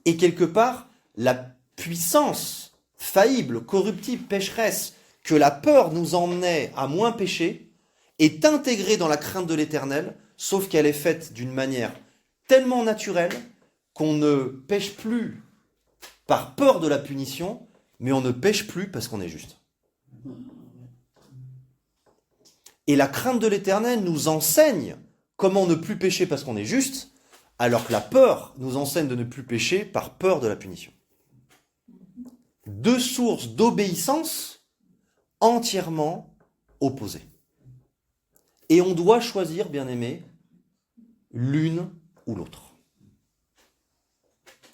Et quelque part, la puissance faillible, corruptible, pécheresse, que la peur nous emmenait à moins pécher, est intégrée dans la crainte de l'Éternel, sauf qu'elle est faite d'une manière tellement naturelle qu'on ne pêche plus par peur de la punition, mais on ne pêche plus parce qu'on est juste. Et la crainte de l'Éternel nous enseigne comment ne plus pécher parce qu'on est juste, alors que la peur nous enseigne de ne plus pécher par peur de la punition. Deux sources d'obéissance entièrement opposées. Et on doit choisir, bien aimé, l'une ou l'autre.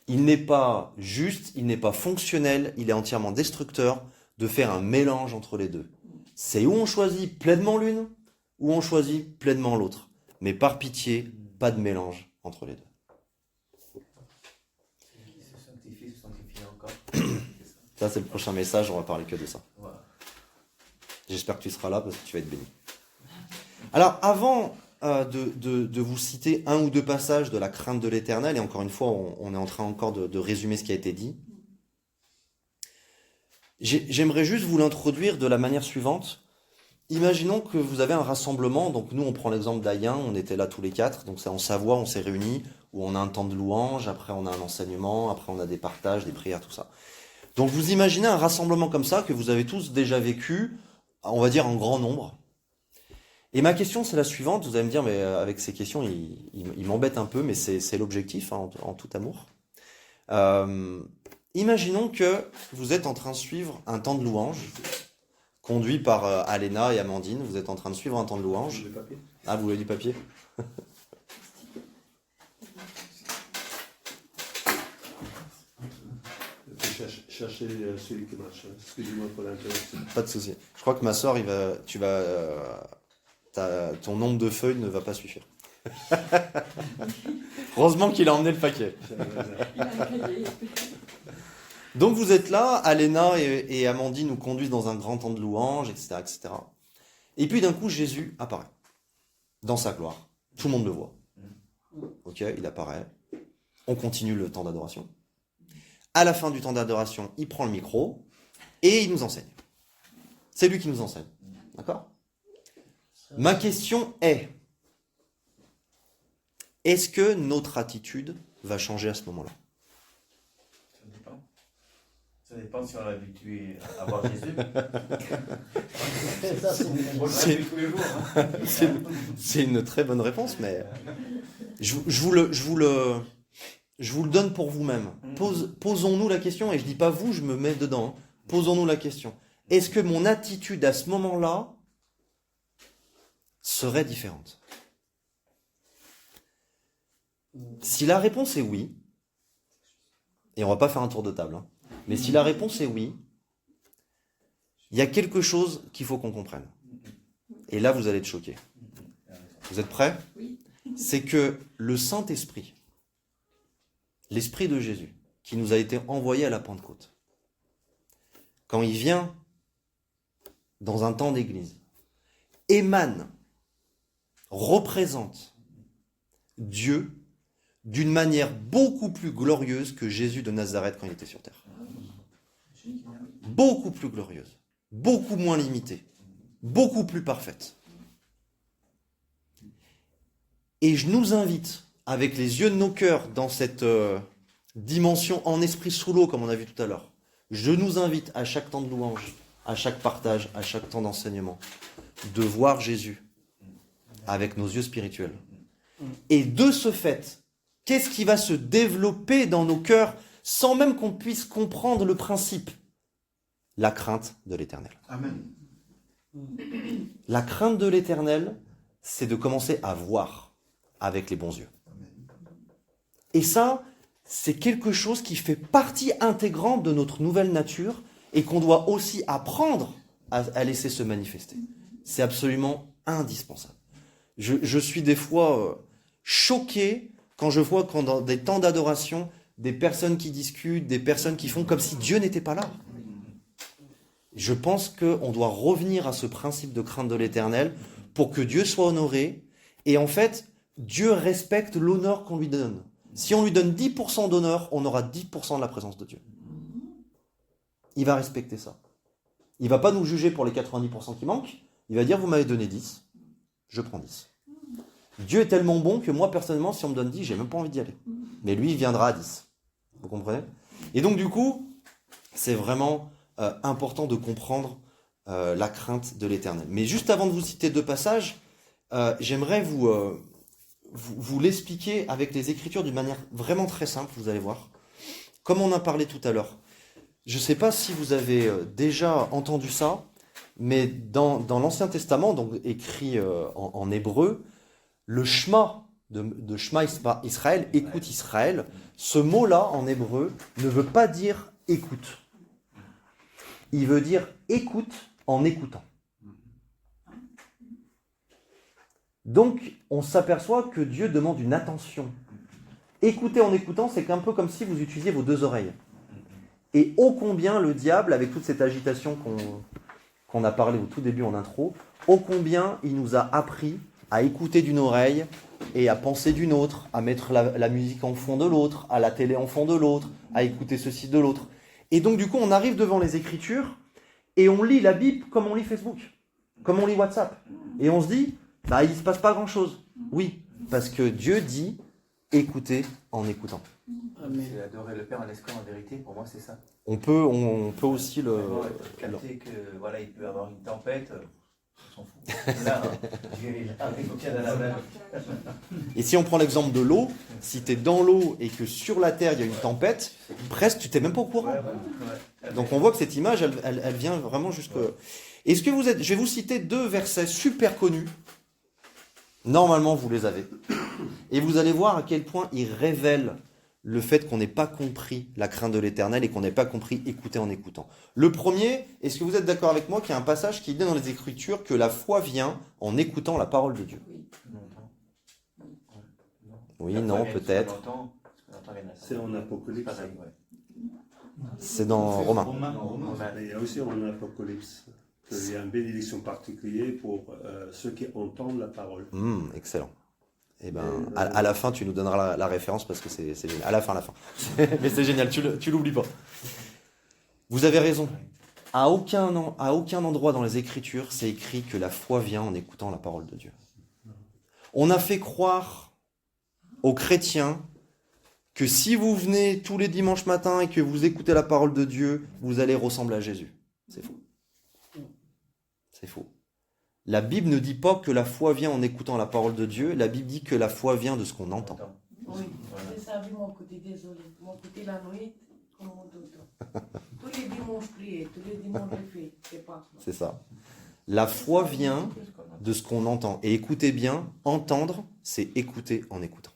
Il n'est pas juste, il n'est pas fonctionnel, il est entièrement destructeur de faire un mélange entre les deux. C'est où on choisit pleinement l'une, ou on choisit pleinement l'autre. Mais par pitié, pas de mélange entre les deux. Qui se sanctifie encore. Ça, c'est le prochain message, on va parler que de ça. Voilà. J'espère que tu seras là parce que tu vas être béni. Alors, avant de vous citer un ou deux passages de la crainte de l'Éternel, et encore une fois, on est en train encore de résumer ce qui a été dit, j'aimerais juste vous l'introduire de la manière suivante. Imaginons que vous avez un rassemblement, donc nous on prend l'exemple d'Ayen, on était là tous les quatre, donc c'est en Savoie, on s'est réunis, où on a un temps de louange, après on a un enseignement, après on a des partages, des prières, tout ça. Donc vous imaginez un rassemblement comme ça, que vous avez tous déjà vécu, on va dire en grand nombre. Et ma question c'est la suivante, vous allez me dire, mais avec ces questions, il m'embête un peu, mais c'est l'objectif, hein, en tout amour. Imaginons que vous êtes en train de suivre un temps de louange, conduit par Alena et Amandine. Vous êtes en train de suivre un temps de louange. Ah, vous voulez du papier? Chercher celui qui marche. Excusez-moi pour l'interruption. Pas de souci. Je crois que ma soeur, ton nombre de feuilles ne va pas suffire. Heureusement qu'il a emmené le paquet. Donc vous êtes là, Alena et Amandine nous conduisent dans un grand temps de louange, etc., etc. Et puis d'un coup, Jésus apparaît dans sa gloire. Tout le monde le voit. Ok, il apparaît. On continue le temps d'adoration. À la fin du temps d'adoration, il prend le micro et il nous enseigne. C'est lui qui nous enseigne. D'accord ? Ma question est, est-ce que notre attitude va changer à ce moment-là? Ça dépend. Ça dépend si on est habitué à voir Jésus. On voit C'est- Jésus tous les jours. Hein. C'est une très bonne réponse, mais je vous le donne pour vous-même. Posons-nous la question, et je dis pas vous, je me mets dedans. Hein. Posons-nous la question. Est-ce que mon attitude à ce moment-là serait différente? Si la réponse est oui, et on va pas faire un tour de table, hein, mais si la réponse est oui, il y a quelque chose qu'il faut qu'on comprenne. Et là, vous allez être choqués. Vous êtes prêts? Oui. C'est que le Saint-Esprit, l'Esprit de Jésus, qui nous a été envoyé à la Pentecôte, quand il vient dans un temps d'église, émane, représente Dieu d'une manière beaucoup plus glorieuse que Jésus de Nazareth quand il était sur terre. Beaucoup plus glorieuse, beaucoup moins limitée, beaucoup plus parfaite. Et je nous invite, avec les yeux de nos cœurs, dans cette dimension en esprit sous l'eau, comme on a vu tout à l'heure, je nous invite à chaque temps de louange, à chaque partage, à chaque temps d'enseignement, de voir Jésus avec nos yeux spirituels. Et de ce fait, qu'est-ce qui va se développer dans nos cœurs sans même qu'on puisse comprendre le principe? La crainte de l'Éternel. Amen. La crainte de l'Éternel, c'est de commencer à voir avec les bons yeux. Et ça, c'est quelque chose qui fait partie intégrante de notre nouvelle nature et qu'on doit aussi apprendre à laisser se manifester. C'est absolument indispensable. Je suis des fois choqué quand je vois quand dans des temps d'adoration, des personnes qui discutent, des personnes qui font comme si Dieu n'était pas là. Je pense qu'on doit revenir à ce principe de crainte de l'Éternel pour que Dieu soit honoré. Et en fait, Dieu respecte l'honneur qu'on lui donne. Si on lui donne 10% d'honneur, on aura 10% de la présence de Dieu. Il va respecter ça. Il ne va pas nous juger pour les 90% qui manquent. Il va dire, vous m'avez donné 10, je prends 10. Dieu est tellement bon que moi, personnellement, si on me donne 10, j'ai même pas envie d'y aller. Mais lui, il viendra à 10. Vous comprenez? Et donc, du coup, c'est vraiment important de comprendre la crainte de l'Éternel. Mais juste avant de vous citer deux passages, j'aimerais vous l'expliquer avec les Écritures d'une manière vraiment très simple, vous allez voir. Comme on en a parlé tout à l'heure. Je ne sais pas si vous avez déjà entendu ça, mais dans l'Ancien Testament, donc écrit en hébreu, le Shema de Shema Israël, écoute Israël, ce mot-là en hébreu ne veut pas dire écoute. Il veut dire écoute en écoutant. Donc, on s'aperçoit que Dieu demande une attention. Écouter en écoutant, c'est un peu comme si vous utilisiez vos deux oreilles. Et ô combien le diable, avec toute cette agitation qu'on a parlé au tout début en intro, ô combien il nous a appris à écouter d'une oreille et à penser d'une autre, à mettre la musique en fond de l'autre, à la télé en fond de l'autre, à écouter ceci de l'autre. Et donc du coup, on arrive devant les Écritures et on lit la Bible comme on lit Facebook, comme on lit WhatsApp. Et on se dit, il ne se passe pas grand-chose. Oui, parce que Dieu dit, écoutez en écoutant. Amen. C'est adorer le Père en esprit, en vérité, pour moi c'est ça. On peut aussi le... Capter que voilà, il peut y avoir une tempête, on s'en fout. Là, j'ai avec au pied de la mer. Et si on prend l'exemple de l'eau, si tu es dans l'eau et que sur la terre il y a une tempête, presque tu n'es même pas au courant. Donc on voit que cette image, elle vient vraiment jusque... Est-ce que vous êtes... Je vais vous citer deux versets super connus. Normalement, vous les avez. Et vous allez voir à quel point ils révèlent le fait qu'on n'ait pas compris la crainte de l'Éternel et qu'on n'ait pas compris écouter en écoutant. Le premier, est-ce que vous êtes d'accord avec moi qu'il y a un passage qui dit dans les Écritures que la foi vient en écoutant la parole de Dieu? Oui, non, peut-être. C'est en Apocalypse. C'est dans Romains. Et il y a aussi en Apocalypse qu'il y a une bénédiction particulière pour ceux qui entendent la parole. Excellent. Eh ben, à la fin, tu nous donneras la référence parce que c'est génial. À la fin. Mais c'est génial, tu l'oublies pas. Vous avez raison. À aucun endroit dans les Écritures, c'est écrit que la foi vient en écoutant la parole de Dieu. On a fait croire aux chrétiens que si vous venez tous les dimanches matins et que vous écoutez la parole de Dieu, vous allez ressembler à Jésus. C'est faux. C'est faux. La Bible ne dit pas que la foi vient en écoutant la parole de Dieu, la Bible dit que la foi vient de ce qu'on entend. Oui, j'ai servi mon côté, désolé. Mon côté la nuit, comme mon dodo. Tous les dimanches prier, tous les dimanches je fais, c'est pas. C'est ça. La foi vient de ce qu'on entend. Et écoutez bien, entendre, c'est écouter en écoutant.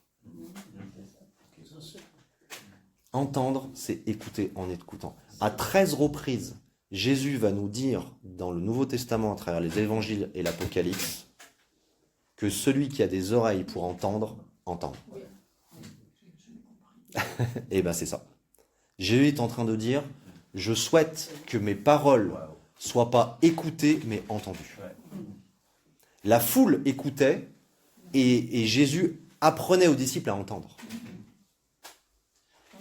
Entendre, c'est écouter en écoutant. À 13 reprises, Jésus va nous dire dans le Nouveau Testament, à travers les évangiles et l'Apocalypse, que celui qui a des oreilles pour entendre, entende. Et bien c'est ça. Jésus est en train de dire, je souhaite que mes paroles soient pas écoutées, mais entendues. La foule écoutait et Jésus apprenait aux disciples à entendre.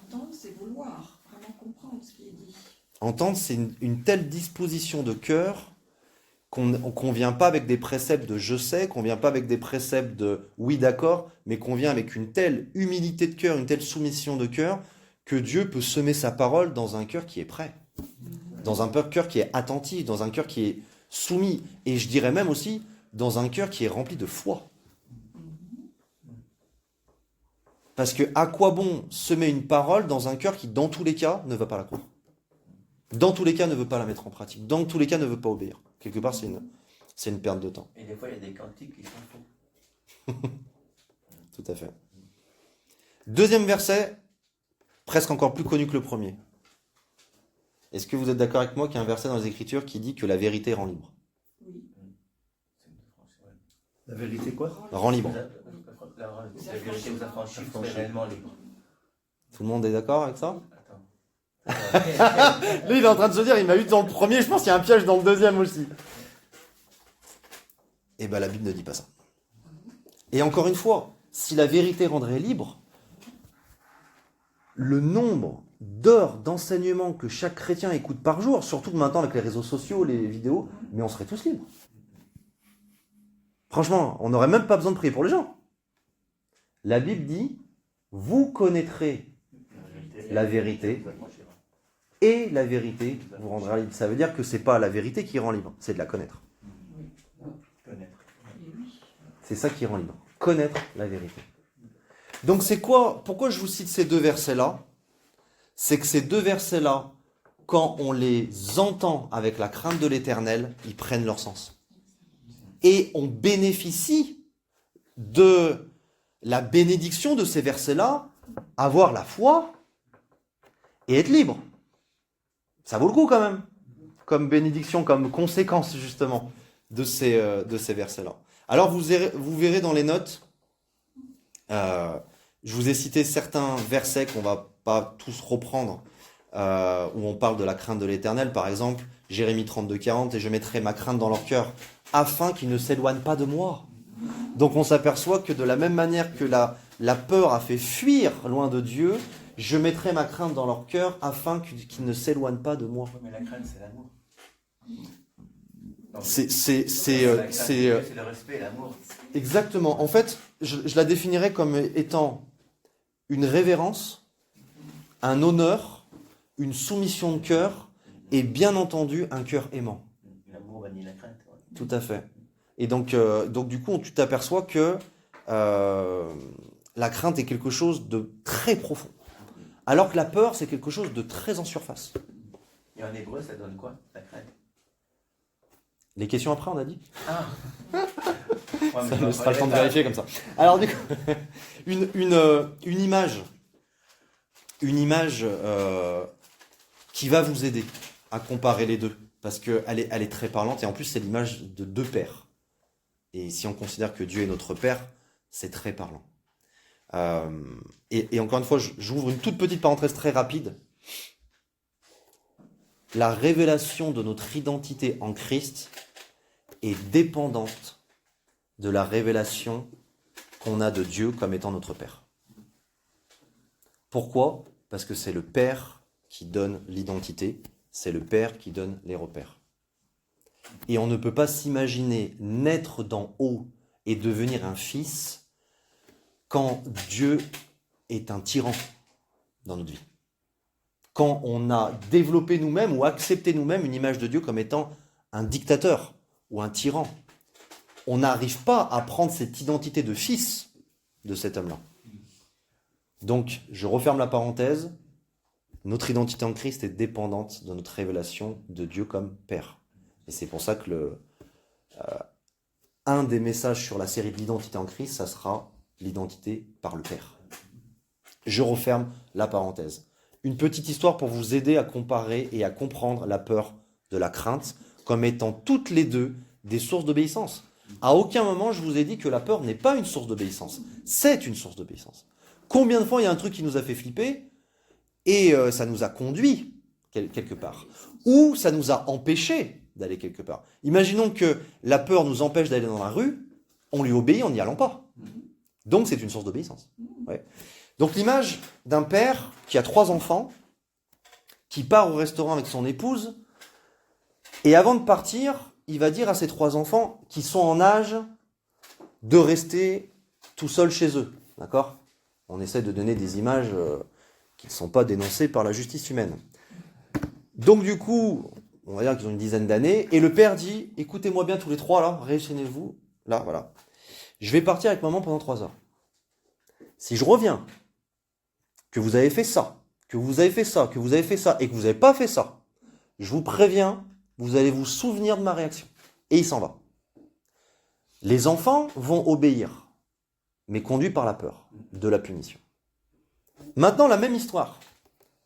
Entendre, c'est vouloir vraiment comprendre ce qui est dit. Entendre, c'est une telle disposition de cœur qu'on vient pas avec des préceptes de je sais, qu'on vient pas avec des préceptes de oui d'accord, mais qu'on vient avec une telle humilité de cœur, une telle soumission de cœur, que Dieu peut semer sa parole dans un cœur qui est prêt, dans un cœur qui est attentif, dans un cœur qui est soumis, et je dirais même aussi dans un cœur qui est rempli de foi. Parce que à quoi bon semer une parole dans un cœur qui, dans tous les cas, ne va pas la croire? Dans tous les cas, ne veut pas la mettre en pratique. Dans tous les cas, ne veut pas obéir. Quelque part, c'est une perte de temps. Et des fois, il y a des cantiques qui sont faux. Tout à fait. Deuxième verset, presque encore plus connu que le premier. Est-ce que vous êtes d'accord avec moi qu'il y a un verset dans les Écritures qui dit que la vérité rend libre? Oui. La vérité quoi? Rend libre. La vérité vous affranchit, vous serez réellement libre. Tout le monde est d'accord avec ça? Attends. Lui, il est en train de se dire, il m'a eu dans le premier, je pense qu'il y a un piège dans le deuxième aussi. Eh bien, la Bible ne dit pas ça. Et encore une fois, si la vérité rendrait libre, le nombre d'heures d'enseignement que chaque chrétien écoute par jour, surtout maintenant avec les réseaux sociaux, les vidéos, mais on serait tous libres. Franchement, on n'aurait même pas besoin de prier pour les gens. La Bible dit, vous connaîtrez la vérité, et la vérité vous rendra libre. Ça veut dire que c'est pas la vérité qui rend libre, c'est de la connaître. Connaître. C'est ça qui rend libre. Connaître la vérité. Donc c'est quoi? Pourquoi je vous cite ces deux versets-là? C'est que ces deux versets-là, quand on les entend avec la crainte de l'Éternel, ils prennent leur sens. Et on bénéficie de la bénédiction de ces versets-là, avoir la foi et être libre. Ça vaut le coup quand même, comme bénédiction, comme conséquence justement de ces versets-là. Alors vous verrez dans les notes, je vous ai cité certains versets qu'on va pas tous reprendre, où on parle de la crainte de l'Éternel, par exemple, Jérémie 32:40, et je mettrai ma crainte dans leur cœur, afin qu'ils ne s'éloignent pas de moi. Donc on s'aperçoit que de la même manière que la peur a fait fuir loin de Dieu, je mettrai ma crainte dans leur cœur afin qu'ils ne s'éloignent pas de moi. Mais la crainte, c'est l'amour. C'est le respect, l'amour. Exactement. En fait, je la définirais comme étant une révérence, un honneur, une soumission de cœur et bien entendu un cœur aimant. L'amour bannit la crainte. Ouais. Tout à fait. Et donc du coup, tu t'aperçois que la crainte est quelque chose de très profond. Alors que la peur, c'est quelque chose de très en surface. Et en hébreu, ça donne quoi, la crainte? Les questions après, on a dit? Ah. Ça ne sera le temps de vérifier comme ça. Alors du coup, une image qui va vous aider à comparer les deux, parce qu'elle est très parlante, et en plus c'est l'image de deux pères. Et si on considère que Dieu est notre Père, c'est très parlant. Et encore une fois, j'ouvre une toute petite parenthèse très rapide. La révélation de notre identité en Christ est dépendante de la révélation qu'on a de Dieu comme étant notre Père. Pourquoi? Parce que c'est le Père qui donne l'identité, c'est le Père qui donne les repères. Et on ne peut pas s'imaginer naître d'en haut et devenir un fils quand Dieu est un tyran dans notre vie. Quand on a développé nous-mêmes ou accepté nous-mêmes une image de Dieu comme étant un dictateur ou un tyran. On n'arrive pas à prendre cette identité de fils de cet homme-là. Donc, je referme la parenthèse. Notre identité en Christ est dépendante de notre révélation de Dieu comme Père. Et c'est pour ça que un des messages sur la série de l'identité en Christ, ça sera l'identité par le Père. Je referme la parenthèse. Une petite histoire pour vous aider à comparer et à comprendre la peur de la crainte comme étant toutes les deux des sources d'obéissance. À aucun moment je vous ai dit que la peur n'est pas une source d'obéissance. C'est une source d'obéissance. Combien de fois il y a un truc qui nous a fait flipper et ça nous a conduit quelque part. Ou ça nous a empêché d'aller quelque part. Imaginons que la peur nous empêche d'aller dans la rue, on lui obéit en n'y allant pas. Donc c'est une source d'obéissance. Ouais. Donc l'image d'un père qui a 3 enfants, qui part au restaurant avec son épouse, et avant de partir, il va dire à ses 3 enfants qui sont en âge de rester tout seuls chez eux. D'accord ? On essaie de donner des images qui ne sont pas dénoncées par la justice humaine. Donc du coup, on va dire qu'ils ont une dizaine d'années, et le père dit, écoutez-moi bien tous les 3 là, réunissez-vous, là, voilà. Je vais partir avec maman pendant 3 heures. Si je reviens, que vous avez fait ça, que vous avez fait ça, que vous avez fait ça, et que vous n'avez pas fait ça, je vous préviens, vous allez vous souvenir de ma réaction. Et il s'en va. Les enfants vont obéir, mais conduits par la peur de la punition. Maintenant, la même histoire.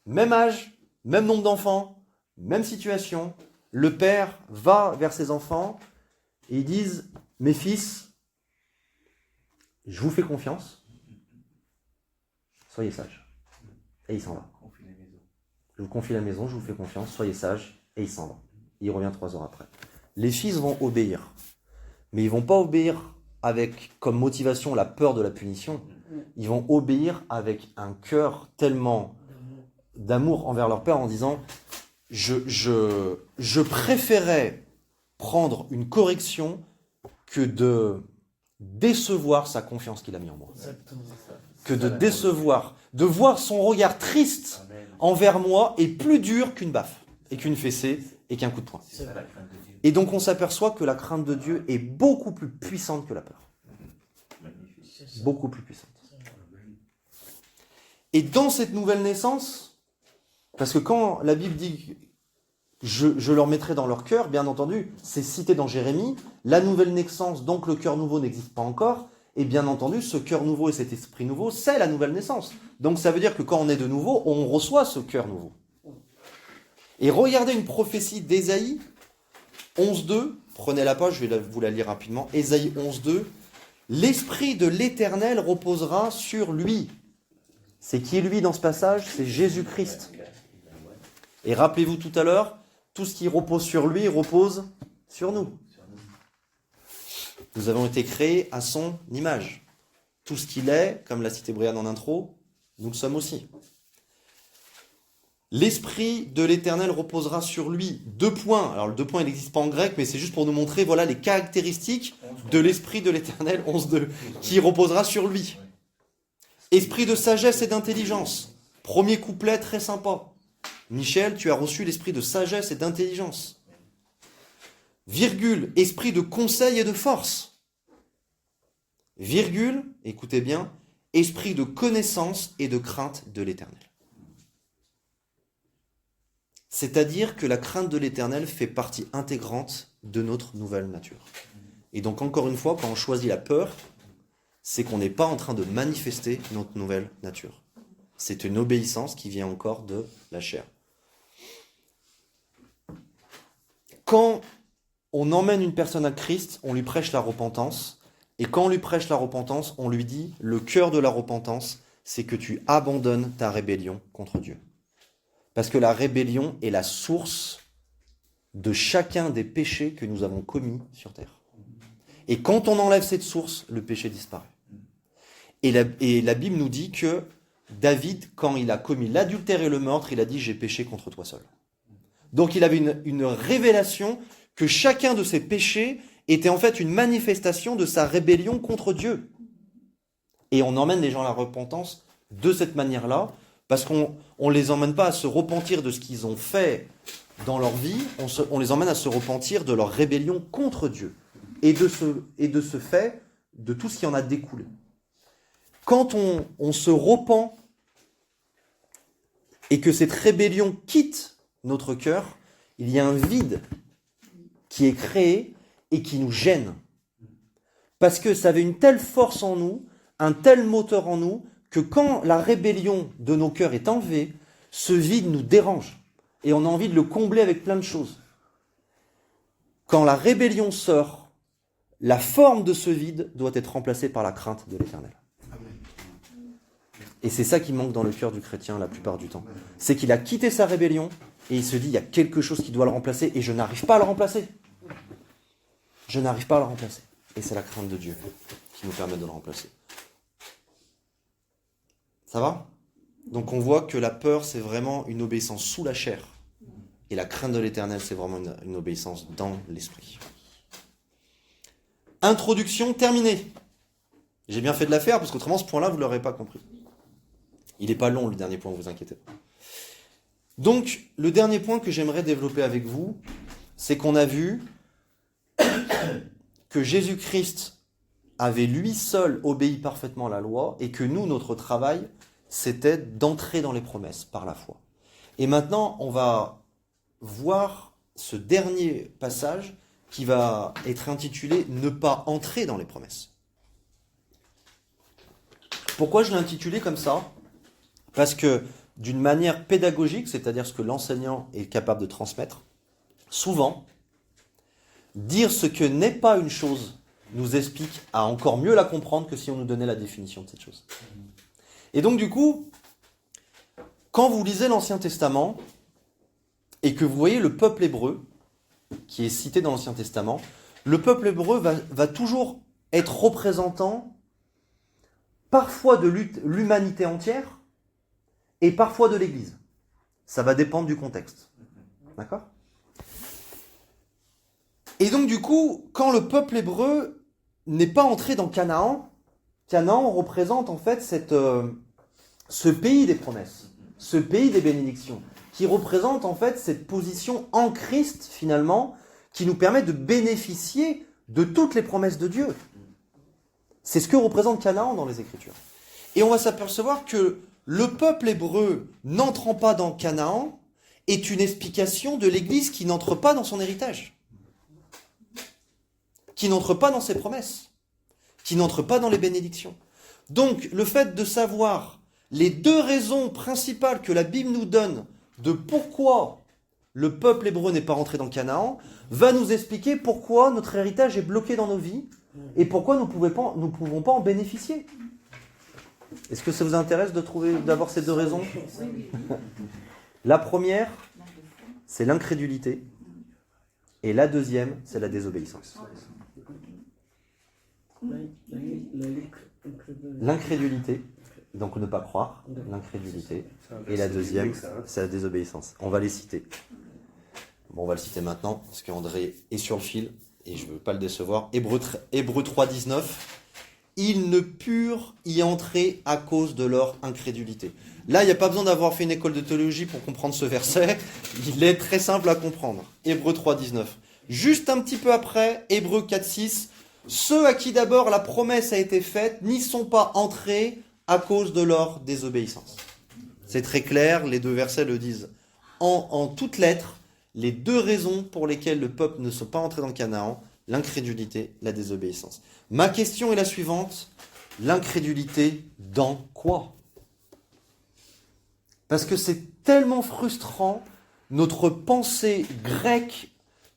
Même âge, même nombre d'enfants, même situation. Le père va vers ses enfants et ils disent, mes fils, je vous fais confiance, soyez sages. Et il s'en va. Je vous confie la maison, je vous fais confiance, soyez sages, et il s'en va. Il revient 3 heures après. Les fils vont obéir, mais ils vont pas obéir avec comme motivation la peur de la punition. Ils vont obéir avec un cœur tellement d'amour envers leur père en disant je préférais prendre une correction que de décevoir sa confiance qu'il a mis en moi. Que de décevoir, de voir son regard triste envers moi est plus dur qu'une baffe et qu'une fessée et qu'un coup de poing. C'est ça la crainte de Dieu. Et donc on s'aperçoit que la crainte de Dieu est beaucoup plus puissante que la peur. Beaucoup plus puissante. Et dans cette nouvelle naissance, parce que quand la Bible dit je leur mettrai dans leur cœur, bien entendu, c'est cité dans Jérémie, la nouvelle naissance, donc le cœur nouveau n'existe pas encore, et bien entendu, ce cœur nouveau et cet esprit nouveau, c'est la nouvelle naissance. Donc ça veut dire que quand on est de nouveau, on reçoit ce cœur nouveau. Et regardez une prophétie d'Ésaïe 11.2, prenez la page, je vais vous la lire rapidement, Ésaïe 11.2, l'Esprit de l'Éternel reposera sur lui. C'est qui lui dans ce passage ? C'est Jésus-Christ. Et rappelez-vous tout à l'heure, tout ce qui repose sur lui repose sur nous. Nous avons été créés à son image. Tout ce qu'il est, comme l'a cité Brian en intro, nous le sommes aussi. L'Esprit de l'Éternel reposera sur lui. 2 points. Alors le 2 points, il n'existe pas en grec, mais c'est juste pour nous montrer voilà, les caractéristiques de l'Esprit de l'Éternel, 11.2, qui reposera sur lui. Esprit de sagesse et d'intelligence. Premier couplet très sympa. Michel, tu as reçu l'esprit de sagesse et d'intelligence. Virgule, esprit de conseil et de force. Virgule, écoutez bien, esprit de connaissance et de crainte de l'Éternel. C'est-à-dire que la crainte de l'Éternel fait partie intégrante de notre nouvelle nature. Et donc encore une fois, quand on choisit la peur, c'est qu'on n'est pas en train de manifester notre nouvelle nature. C'est une obéissance qui vient encore de la chair. Quand on emmène une personne à Christ, on lui prêche la repentance. Et quand on lui prêche la repentance, on lui dit, le cœur de la repentance, c'est que tu abandonnes ta rébellion contre Dieu. Parce que la rébellion est la source de chacun des péchés que nous avons commis sur terre. Et quand on enlève cette source, le péché disparaît. Et la Bible nous dit que David, quand il a commis l'adultère et le meurtre, il a dit « j'ai péché contre toi seul ». Donc il avait une révélation que chacun de ses péchés était en fait une manifestation de sa rébellion contre Dieu. Et on emmène les gens à la repentance de cette manière-là, parce qu'on ne les emmène pas à se repentir de ce qu'ils ont fait dans leur vie, on les emmène à se repentir de leur rébellion contre Dieu, et de ce fait, de tout ce qui en a découlé. Quand on se repent, et que cette rébellion quitte notre cœur, il y a un vide qui est créé et qui nous gêne. Parce que ça avait une telle force en nous, un tel moteur en nous, que quand la rébellion de nos cœurs est enlevée, ce vide nous dérange. Et on a envie de le combler avec plein de choses. Quand la rébellion sort, la forme de ce vide doit être remplacée par la crainte de l'Éternel. Et c'est ça qui manque dans le cœur du chrétien la plupart du temps. C'est qu'il a quitté sa rébellion et il se dit, il y a quelque chose qui doit le remplacer et je n'arrive pas à le remplacer. Je n'arrive pas à le remplacer. Et c'est la crainte de Dieu qui nous permet de le remplacer. Ça va ? Donc on voit que la peur, c'est vraiment une obéissance sous la chair. Et la crainte de l'Éternel, c'est vraiment une obéissance dans l'esprit. Introduction terminée. J'ai bien fait de la faire, parce qu'autrement, ce point-là, vous ne l'aurez pas compris. Il n'est pas long, le dernier point, ne vous inquiétez pas. Donc, le dernier point que j'aimerais développer avec vous, c'est qu'on a vu que Jésus-Christ avait lui seul obéi parfaitement à la loi, et que nous, notre travail, c'était d'entrer dans les promesses par la foi. Et maintenant, on va voir ce dernier passage qui va être intitulé « Ne pas entrer dans les promesses ». Pourquoi je l'ai intitulé comme ça ? Parce que d'une manière pédagogique, c'est-à-dire ce que l'enseignant est capable de transmettre, souvent, dire ce que n'est pas une chose nous explique à encore mieux la comprendre que si on nous donnait la définition de cette chose. Et donc du coup, quand vous lisez l'Ancien Testament et que vous voyez le peuple hébreu, qui est cité dans l'Ancien Testament, le peuple hébreu va toujours être représentant parfois de l'humanité entière et parfois de l'Église. Ça va dépendre du contexte. D'accord ? Et donc du coup, quand le peuple hébreu n'est pas entré dans Canaan, Canaan représente en fait ce pays des promesses, ce pays des bénédictions, qui représente en fait cette position en Christ finalement, qui nous permet de bénéficier de toutes les promesses de Dieu. C'est ce que représente Canaan dans les Écritures. Et on va s'apercevoir que le peuple hébreu n'entrant pas dans Canaan est une explication de l'Église qui n'entre pas dans son héritage, qui n'entre pas dans ses promesses, qui n'entre pas dans les bénédictions. Donc, le fait de savoir les deux raisons principales que la Bible nous donne de pourquoi le peuple hébreu n'est pas rentré dans Canaan va nous expliquer pourquoi notre héritage est bloqué dans nos vies et pourquoi nous ne pouvons pas en bénéficier. Est-ce que ça vous intéresse d'avoir ces deux raisons ? La première, c'est l'incrédulité, et la deuxième, c'est la désobéissance. L'incrédulité, donc ne pas croire, l'incrédulité, et la deuxième, c'est la désobéissance. On va les citer. Bon, on va le citer maintenant, parce qu'André est sur le fil, et je ne veux pas le décevoir. Hébreux 3, 19. Ils ne purent y entrer à cause de leur incrédulité. Là, il n'y a pas besoin d'avoir fait une école de théologie pour comprendre ce verset. Il est très simple à comprendre. Hébreux 3, 19. Juste un petit peu après, Hébreux 4, 6. Ceux à qui d'abord la promesse a été faite n'y sont pas entrés à cause de leur désobéissance. C'est très clair, les deux versets le disent en toutes lettres. Les deux raisons pour lesquelles le peuple ne sont pas entrés dans le Canaan, l'incrédulité, la désobéissance. Ma question est la suivante. L'incrédulité dans quoi ? Parce que c'est tellement frustrant, notre pensée grecque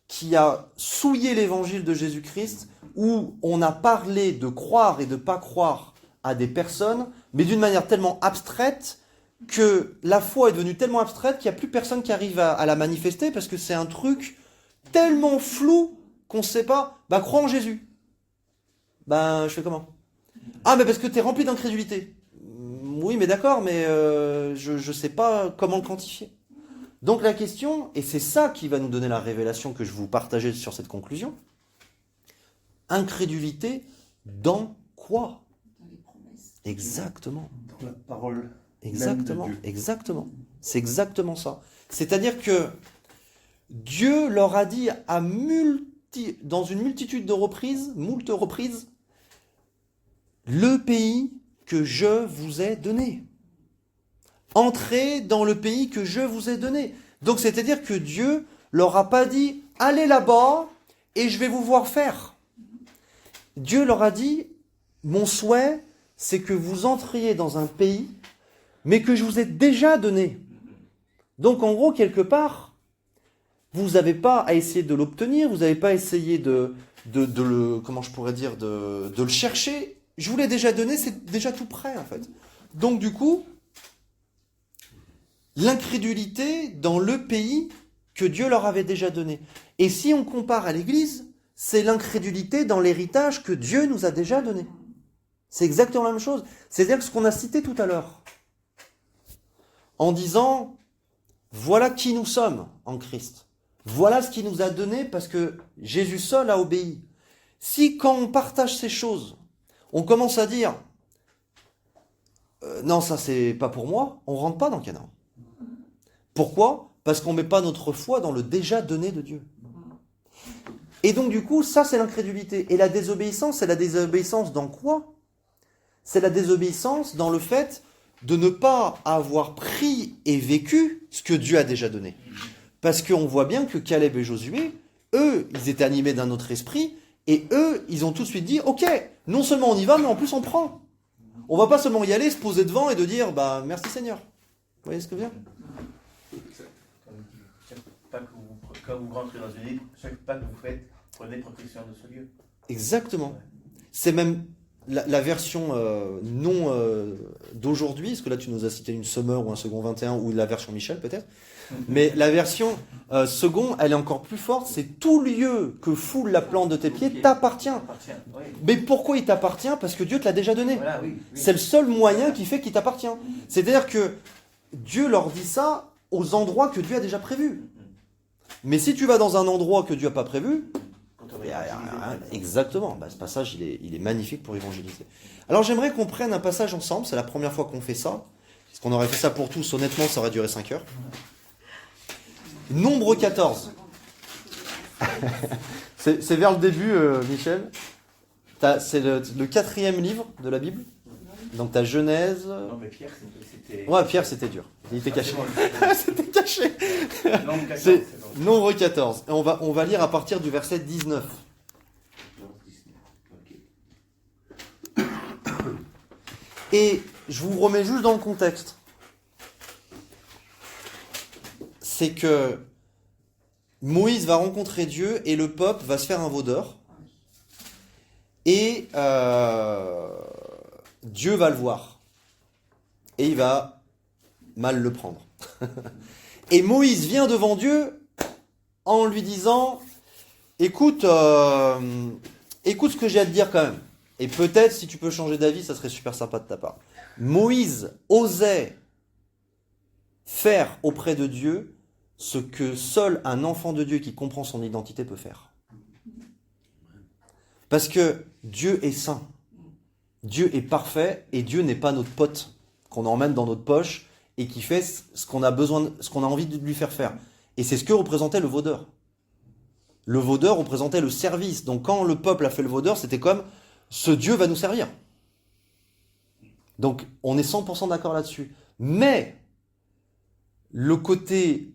qui a souillé l'évangile de Jésus-Christ, où on a parlé de croire et de ne pas croire à des personnes, mais d'une manière tellement abstraite que la foi est devenue tellement abstraite qu'il n'y a plus personne qui arrive à la manifester, parce que c'est un truc tellement flou qu'on ne sait pas. Crois en Jésus. Je fais comment ? Ah, mais parce que tu es rempli d'incrédulité. Oui, mais d'accord, mais je ne sais pas comment le quantifier. Donc la question, et c'est ça qui va nous donner la révélation que je vous partageais sur cette conclusion, incrédulité dans quoi? Dans les promesses. Exactement. Dans la parole. Exactement, Même de Dieu. exactement. C'est exactement ça. C'est-à-dire que Dieu leur a dit dans une multitude de reprises, moult reprises, le pays que je vous ai donné. Entrez dans le pays que je vous ai donné. Donc c'est-à-dire que Dieu leur a pas dit, allez là-bas et je vais vous voir faire. Dieu leur a dit, mon souhait, c'est que vous entriez dans un pays mais que je vous ai déjà donné. Donc en gros, quelque part, vous n'avez pas à essayer de l'obtenir, vous n'avez pas à essayer de le, comment je pourrais dire, de le chercher. Je vous l'ai déjà donné, c'est déjà tout prêt en fait. Donc du coup, l'incrédulité dans le pays que Dieu leur avait déjà donné. Et si on compare à l'Église, c'est l'incrédulité dans l'héritage que Dieu nous a déjà donné. C'est exactement la même chose. C'est-à-dire ce qu'on a cité tout à l'heure. En disant, voilà qui nous sommes en Christ. Voilà ce qu'il nous a donné parce que Jésus seul a obéi. Si quand on partage ces choses, on commence à dire, non ça c'est pas pour moi, on rentre pas dans Canaan. Pourquoi? Parce qu'on met pas notre foi dans le déjà donné de Dieu. Et donc du coup, ça c'est l'incrédulité. Et la désobéissance, c'est la désobéissance dans quoi? C'est la désobéissance dans le fait de ne pas avoir pris et vécu ce que Dieu a déjà donné. Parce qu'on voit bien que Caleb et Josué, eux, ils étaient animés d'un autre esprit, et eux, ils ont tout de suite dit, ok, non seulement on y va, mais en plus on prend. On va pas seulement y aller, se poser devant et de dire, bah merci Seigneur. Vous voyez ce que je veux dire? Chaque pas que quand vous rentrez dans une île, chaque pas que vous faites, prenez protection de ce lieu. Exactement. C'est même la version non d'aujourd'hui, parce que là tu nous as cité une Summer ou un Second 21 ou la version Michel peut-être, mais la version Second, elle est encore plus forte, c'est tout lieu que foule la plante de tes pieds t'appartient. Oui. Mais pourquoi il t'appartient? Parce que Dieu te l'a déjà donné. Voilà, oui, oui. C'est le seul moyen qui fait qu'il t'appartient. C'est-à-dire que Dieu leur dit ça aux endroits que Dieu a déjà prévus. Mais si tu vas dans un endroit que Dieu n'a pas prévu, exactement, bah, ce passage il est magnifique pour évangéliser. Alors j'aimerais qu'on prenne un passage ensemble, c'est la première fois qu'on fait ça. Parce qu'on aurait fait ça pour tous, honnêtement ça aurait duré 5 heures. Nombre 14. C'est vers le début, Michel. C'est le 4e livre de la Bible. Donc t'as Genèse. Non mais Pierre c'était... Ouais, Pierre c'était dur. Il était caché. C'était caché. Nombre 14, C'est c'est bon. Nombre 14. Et on va lire à partir du verset 19. Et je vous remets juste dans le contexte. C'est que Moïse va rencontrer Dieu et le peuple va se faire un veau d'or. Et Dieu va le voir. Et il va mal le prendre. Et Moïse vient devant Dieu en lui disant, écoute ce que j'ai à te dire quand même. Et peut-être si tu peux changer d'avis, ça serait super sympa de ta part. Moïse osait faire auprès de Dieu ce que seul un enfant de Dieu qui comprend son identité peut faire. Parce que Dieu est saint. Dieu est parfait et Dieu n'est pas notre pote qu'on emmène dans notre poche et qui fait ce qu'on a besoin, ce qu'on a envie de lui faire faire. Et c'est ce que représentait le veau d'or. Le veau d'or représentait le service. Donc quand le peuple a fait le veau d'or, c'était comme ce Dieu va nous servir. Donc on est 100% d'accord là-dessus. Mais le côté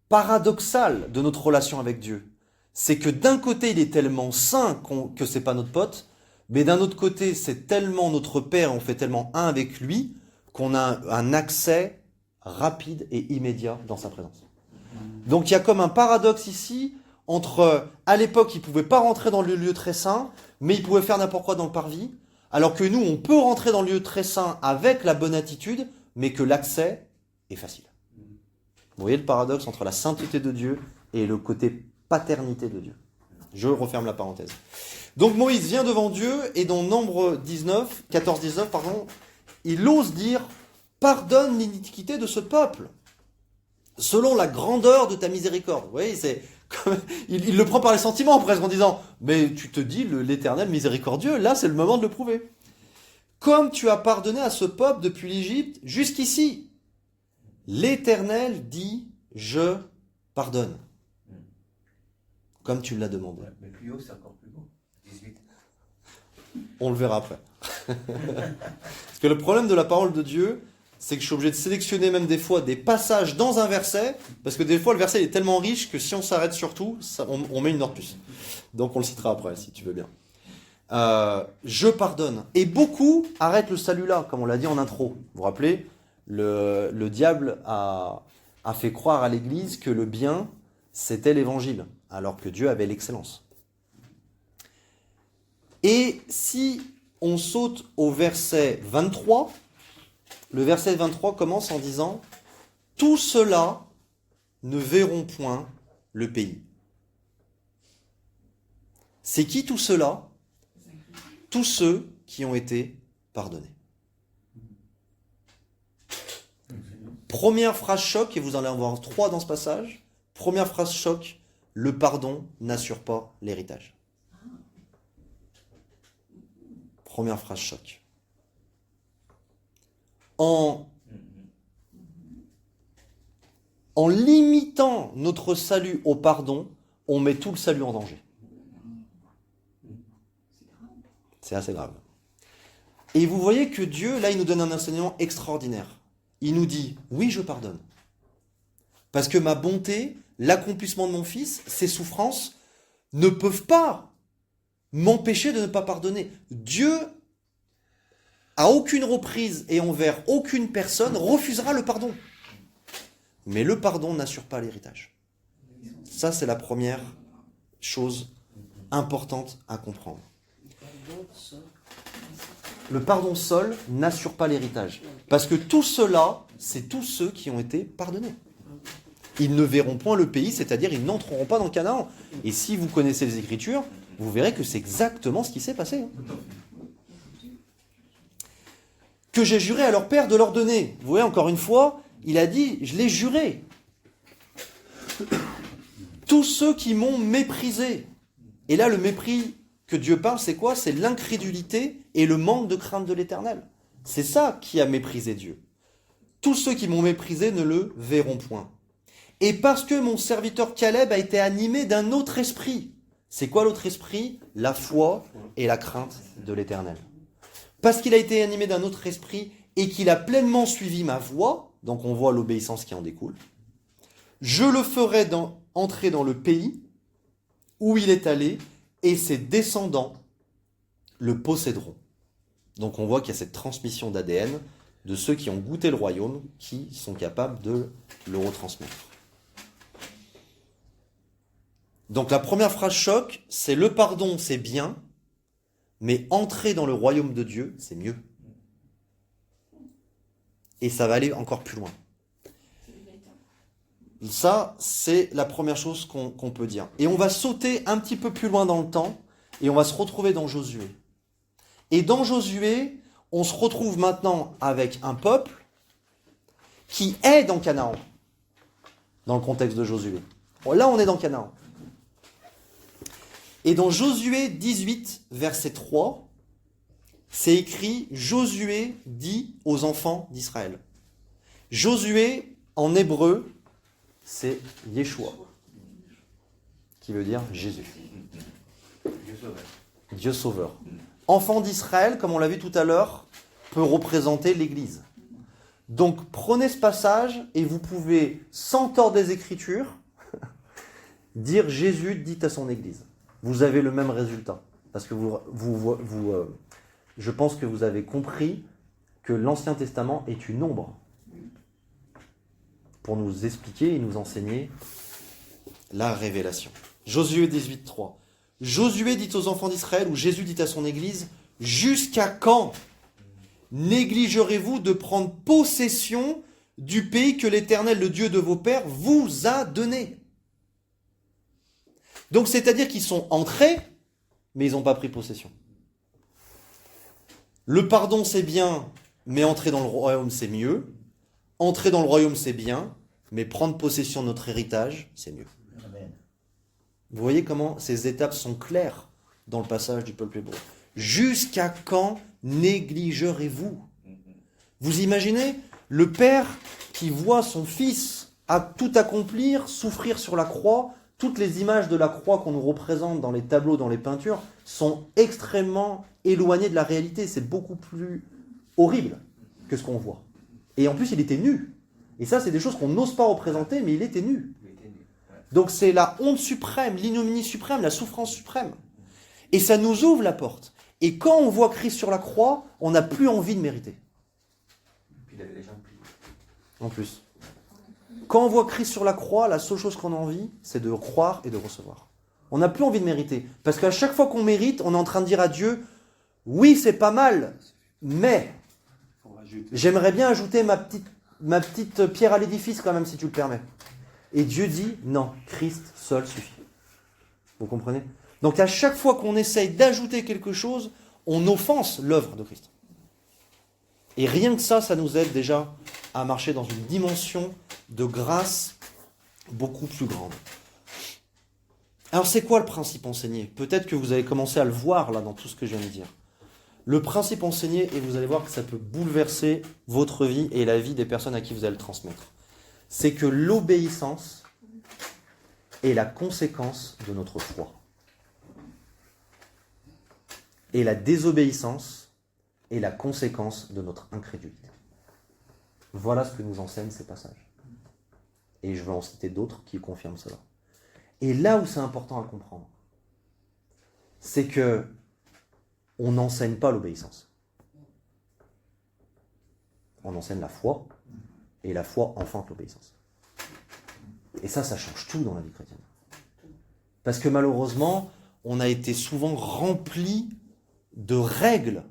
paradoxal de notre relation avec Dieu, c'est que d'un côté il est tellement saint que c'est pas notre pote, mais d'un autre côté c'est tellement notre Père, on fait tellement un avec lui qu'on a un accès rapide et immédiat dans sa présence. Donc il y a comme un paradoxe ici entre, à l'époque, ils ne pouvaient pas rentrer dans le lieu très saint, mais ils pouvaient faire n'importe quoi dans le parvis, alors que nous, on peut rentrer dans le lieu très saint avec la bonne attitude, mais que l'accès est facile. Vous voyez le paradoxe entre la sainteté de Dieu et le côté paternité de Dieu. Je referme la parenthèse. Donc Moïse vient devant Dieu, et dans Nombre 14-19, il ose dire « Pardonne l'iniquité de ce peuple ». selon la grandeur de ta miséricorde. Vous voyez, il le prend par les sentiments presque en disant, mais tu te dis l'Éternel miséricordieux, là c'est le moment de le prouver. Comme tu as pardonné à ce peuple depuis l'Égypte jusqu'ici, l'Éternel dit, je pardonne. Comme tu l'as demandé. Ouais, mais plus haut, c'est encore plus beau. 18. On le verra après. Parce que le problème de la parole de Dieu, c'est que je suis obligé de sélectionner même des fois des passages dans un verset, parce que des fois le verset est tellement riche que si on s'arrête sur tout, on met une heure de plus. Donc on le citera après, si tu veux bien. Je pardonne. Et beaucoup arrêtent le salut là, comme on l'a dit en intro. Vous vous rappelez, le diable a fait croire à l'Église que le bien, c'était l'évangile, alors que Dieu avait l'excellence. Et si on saute au verset 23, le verset 23 commence en disant « Tous ceux-là ne verront point le pays ». C'est qui tous ceux-là ? Tous ceux qui ont été pardonnés. Première phrase choc, et vous en allez en voir 3 dans ce passage. Première phrase choc, le pardon n'assure pas l'héritage. Première phrase choc. En limitant notre salut au pardon, on met tout le salut en danger. C'est assez grave. Et vous voyez que Dieu, là, il nous donne un enseignement extraordinaire. Il nous dit, oui, je pardonne. Parce que ma bonté, l'accomplissement de mon Fils, ses souffrances, ne peuvent pas m'empêcher de ne pas pardonner. Dieu, à aucune reprise et envers aucune personne, refusera le pardon. Mais le pardon n'assure pas l'héritage. Ça, c'est la première chose importante à comprendre. Le pardon seul n'assure pas l'héritage. Parce que tout cela, c'est tous ceux qui ont été pardonnés. Ils ne verront point le pays, c'est-à-dire ils n'entreront pas dans Canaan. Et si vous connaissez les Écritures, vous verrez que c'est exactement ce qui s'est passé. Que j'ai juré à leur père de leur donner. Vous voyez, encore une fois, il a dit, je l'ai juré. Tous ceux qui m'ont méprisé. Et là, le mépris que Dieu parle, c'est quoi ? C'est l'incrédulité et le manque de crainte de l'Éternel. C'est ça qui a méprisé Dieu. Tous ceux qui m'ont méprisé ne le verront point. Et parce que mon serviteur Caleb a été animé d'un autre esprit. C'est quoi l'autre esprit ? La foi et la crainte de l'Éternel. Parce qu'il a été animé d'un autre esprit et qu'il a pleinement suivi ma voie, donc on voit l'obéissance qui en découle, je le ferai entrer dans le pays où il est allé, et ses descendants le posséderont. Donc on voit qu'il y a cette transmission d'ADN de ceux qui ont goûté le royaume, qui sont capables de le retransmettre. Donc la première phrase choc, c'est le pardon, c'est bien, mais entrer dans le royaume de Dieu, c'est mieux. Et ça va aller encore plus loin. Ça, c'est la première chose qu'on peut dire. Et on va sauter un petit peu plus loin dans le temps, et on va se retrouver dans Josué. Et dans Josué, on se retrouve maintenant avec un peuple qui est dans Canaan, dans le contexte de Josué. Bon, là, on est dans Canaan. Et dans Josué 18, verset 3, c'est écrit « Josué dit aux enfants d'Israël ». Josué, en hébreu, c'est Yeshua, qui veut dire Jésus. Dieu sauveur. Enfant d'Israël, comme on l'a vu tout à l'heure, peut représenter l'Église. Donc prenez ce passage et vous pouvez, sans tort des Écritures, dire Jésus dit à son Église. Vous avez le même résultat. Parce que je pense que vous avez compris que l'Ancien Testament est une ombre pour nous expliquer et nous enseigner la révélation. Josué 18, 3. Josué dit aux enfants d'Israël, ou Jésus dit à son Église, « Jusqu'à quand négligerez-vous de prendre possession du pays que l'Éternel, le Dieu de vos pères, vous a donné ?» Donc c'est-à-dire qu'ils sont entrés, mais ils n'ont pas pris possession. Le pardon c'est bien, mais entrer dans le royaume c'est mieux. Entrer dans le royaume c'est bien, mais prendre possession de notre héritage, c'est mieux. Amen. Vous voyez comment ces étapes sont claires dans le passage du peuple hébreu. Jusqu'à quand négligerez-vous? Vous imaginez le père qui voit son fils à tout accomplir, souffrir sur la croix. Toutes les images de la croix qu'on nous représente dans les tableaux, dans les peintures, sont extrêmement éloignées de la réalité. C'est beaucoup plus horrible que ce qu'on voit. Et en plus, il était nu. Et ça, c'est des choses qu'on n'ose pas représenter, mais il était nu. Il était nu. Ouais. Donc c'est la honte suprême, l'ignominie suprême, la souffrance suprême. Et ça nous ouvre la porte. Et quand on voit Christ sur la croix, on n'a plus envie de mériter. Puis il avait les jambes pliées. En plus. Quand on voit Christ sur la croix, la seule chose qu'on a envie, c'est de croire et de recevoir. On n'a plus envie de mériter. Parce qu'à chaque fois qu'on mérite, on est en train de dire à Dieu, oui, c'est pas mal, mais j'aimerais bien ajouter ma petite pierre à l'édifice quand même, si tu le permets. Et Dieu dit, non, Christ seul suffit. Vous comprenez? Donc à chaque fois qu'on essaye d'ajouter quelque chose, on offense l'œuvre de Christ. Et rien que ça nous aide déjà à marcher dans une dimension de grâce beaucoup plus grande. Alors c'est quoi le principe enseigné? Peut-être que vous avez commencé à le voir là dans tout ce que je viens de dire. Le principe enseigné, et vous allez voir que ça peut bouleverser votre vie et la vie des personnes à qui vous allez le transmettre, c'est que l'obéissance est la conséquence de notre foi. Et la désobéissance est la conséquence de notre incrédulité. Voilà ce que nous enseignent ces passages. Et je vais en citer d'autres qui confirment cela. Et là où c'est important à comprendre, c'est que on n'enseigne pas l'obéissance. On enseigne la foi, et la foi enfante l'obéissance. Et ça change tout dans la vie chrétienne. Parce que malheureusement, on a été souvent rempli de règles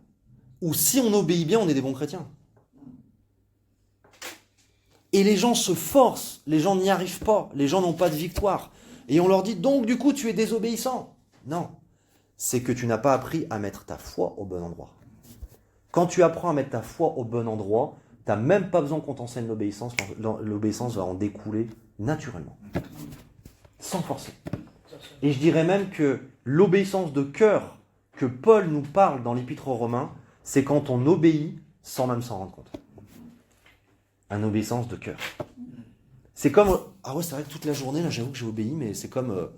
où si on obéit bien, on est des bons chrétiens. Et les gens se forcent, les gens n'y arrivent pas, les gens n'ont pas de victoire. Et on leur dit, donc du coup, tu es désobéissant. Non, c'est que tu n'as pas appris à mettre ta foi au bon endroit. Quand tu apprends à mettre ta foi au bon endroit, tu n'as même pas besoin qu'on t'enseigne l'obéissance. L'obéissance va en découler naturellement, sans forcer. Et je dirais même que l'obéissance de cœur que Paul nous parle dans l'Épître aux Romains, c'est quand on obéit sans même s'en rendre compte. Une obéissance de cœur. C'est comme, ah ouais, c'est vrai que toute la journée, là, j'avoue que j'ai obéi, mais c'est comme,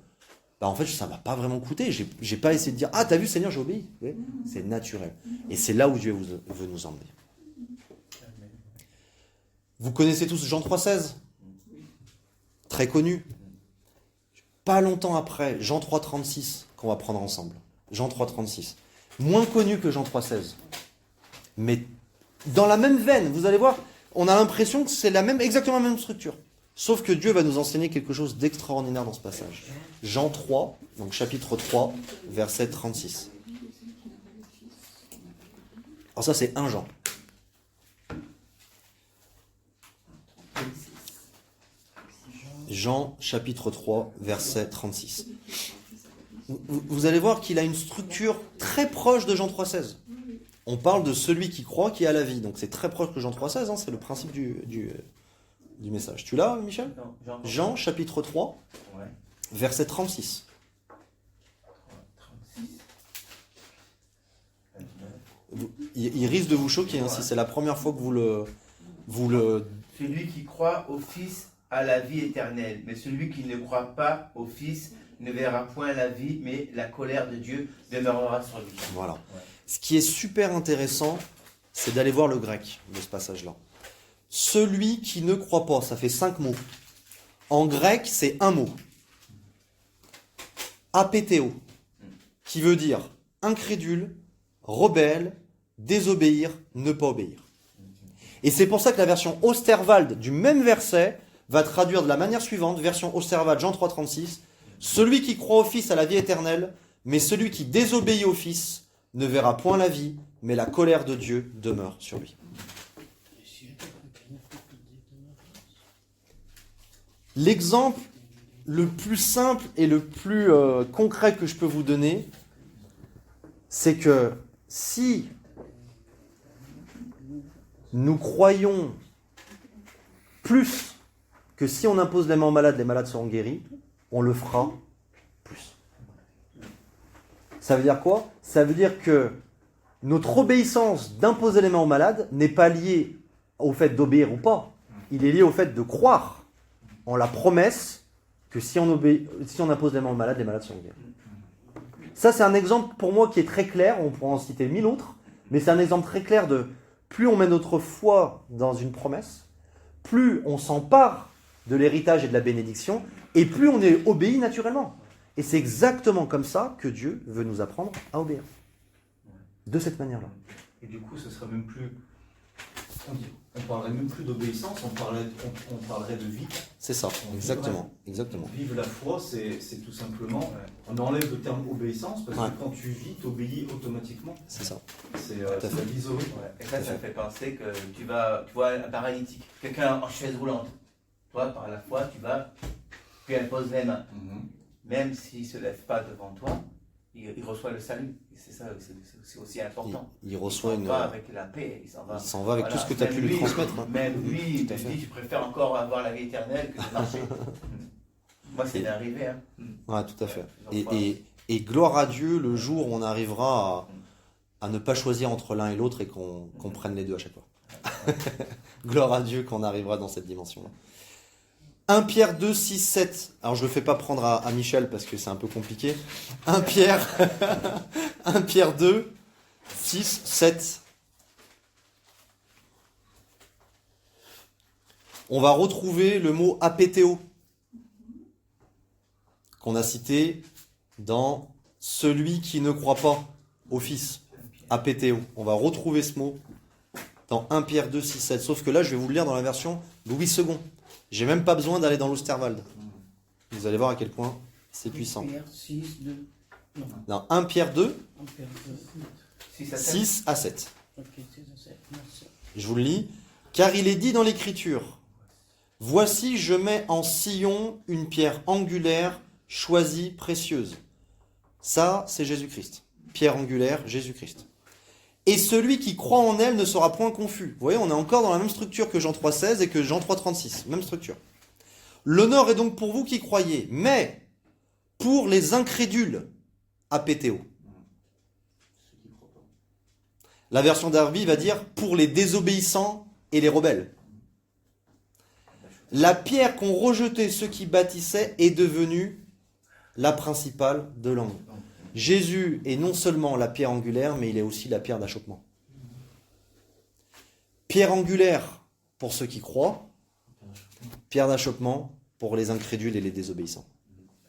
en fait, ça ne m'a pas vraiment coûté. J'ai pas essayé de dire, ah, t'as vu, Seigneur, j'ai obéi. Oui, c'est naturel. Et c'est là où Dieu veut nous emmener. Vous connaissez tous Jean 3,16 ? Très connu. Pas longtemps après, Jean 3,36, qu'on va prendre ensemble. Jean 3,36. Moins connu que Jean 3,16. Mais dans la même veine, vous allez voir, on a l'impression que c'est exactement la même structure. Sauf que Dieu va nous enseigner quelque chose d'extraordinaire dans ce passage. Jean 3, donc chapitre 3, verset 36. Alors ça, c'est 1 Jean. Jean, chapitre 3, verset 36. Vous allez voir qu'il a une structure très proche de Jean 3,16. On parle de celui qui croit qui a la vie. Donc c'est très proche de Jean 3,16, hein, c'est le principe du message. Tu l'as, Michel ? Non, Jean, chapitre 3, ouais. verset 36. 36. Il risque de vous choquer, hein, si c'est la première fois que vous le... Celui qui croit au Fils a la vie éternelle, mais celui qui ne croit pas au Fils ne verra point la vie, mais la colère de Dieu demeurera sur lui. Voilà. Ouais. Ce qui est super intéressant, c'est d'aller voir le grec de ce passage-là. Celui qui ne croit pas, ça fait 5 mots. En grec, c'est un mot. Apétéo, qui veut dire incrédule, rebelle, désobéir, ne pas obéir. Et c'est pour ça que la version Osterwald du même verset va traduire de la manière suivante, version Osterwald, Jean 3,36, celui qui croit au Fils a la vie éternelle, mais celui qui désobéit au Fils ne verra point la vie, mais la colère de Dieu demeure sur lui. L'exemple le plus simple et le plus concret que je peux vous donner, c'est que si nous croyons plus que si on impose les mains aux malades, les malades seront guéris, on le fera plus. Ça veut dire quoi? Ça veut dire que notre obéissance d'imposer les mains aux malades n'est pas liée au fait d'obéir ou pas. Il est lié au fait de croire en la promesse que si on impose les mains aux malades, les malades seront guéris. Ça, c'est un exemple pour moi qui est très clair. On pourra en citer 1000 autres, mais c'est un exemple très clair de plus on met notre foi dans une promesse, plus on s'empare de l'héritage et de la bénédiction, et plus on est obéi naturellement. Et c'est exactement comme ça que Dieu veut nous apprendre à obéir. De cette manière-là. Et du coup, ce serait même plus. On parlerait même plus d'obéissance, on parlerait de vie. C'est ça, exactement. Exactement. Vivre la foi, c'est tout simplement. On enlève le terme obéissance parce que quand tu vis, tu obéis automatiquement. C'est ça. C'est l'isolé. Ouais. Et ça me fait penser que tu vois un paralytique, quelqu'un en chaise roulante. Toi, par la foi, tu lui imposes les mains. Même s'il ne se lève pas devant toi, il reçoit le salut. Et c'est ça, c'est aussi important. Il reçoit il s'en va avec la paix. Il s'en va avec tout ce que tu as pu lui transmettre. Même lui, il te dit, tu préfères encore avoir la vie éternelle que de marcher. Moi, c'est arrivé. Hein. Ouais, tout à fait. Et gloire à Dieu le jour où on arrivera à ne pas choisir entre l'un et l'autre et qu'on prenne les deux à chaque fois. Gloire à Dieu qu'on arrivera dans cette dimension-là. 1 Pierre 2, 6, 7. Alors je ne le fais pas prendre à Michel parce que c'est un peu compliqué. 1 Pierre 2, 6, 7. On va retrouver le mot apétéo qu'on a cité dans celui qui ne croit pas au Fils. Apétéo. On va retrouver ce mot dans 1 Pierre 2, 6, 7. Sauf que là, je vais vous le lire dans la version Louis II. J'ai même pas besoin d'aller dans l'Osterwald. Vous allez voir à quel point c'est puissant. Pierre 6, 2. Non, 1 Pierre 2, 1 Pierre 2. 6 à 7. Ok, 6 à 7. Merci. Je vous le lis. Car il est dit dans l'Écriture, « Voici, je mets en Sion une pierre angulaire, choisie, précieuse. » Ça, c'est Jésus-Christ. Pierre angulaire, Jésus-Christ. « Et celui qui croit en elle ne sera point confus. » Vous voyez, on est encore dans la même structure que Jean 3,16 et que Jean 3,36. Même structure. « L'honneur est donc pour vous qui croyez, mais pour les incrédules, apétéo. » La version d'Arby va dire « pour les désobéissants et les rebelles. » La pierre qu'ont rejetée ceux qui bâtissaient est devenue la principale de l'angle. Jésus est non seulement la pierre angulaire, mais il est aussi la pierre d'achoppement. Pierre angulaire pour ceux qui croient, pierre d'achoppement pour les incrédules et les désobéissants.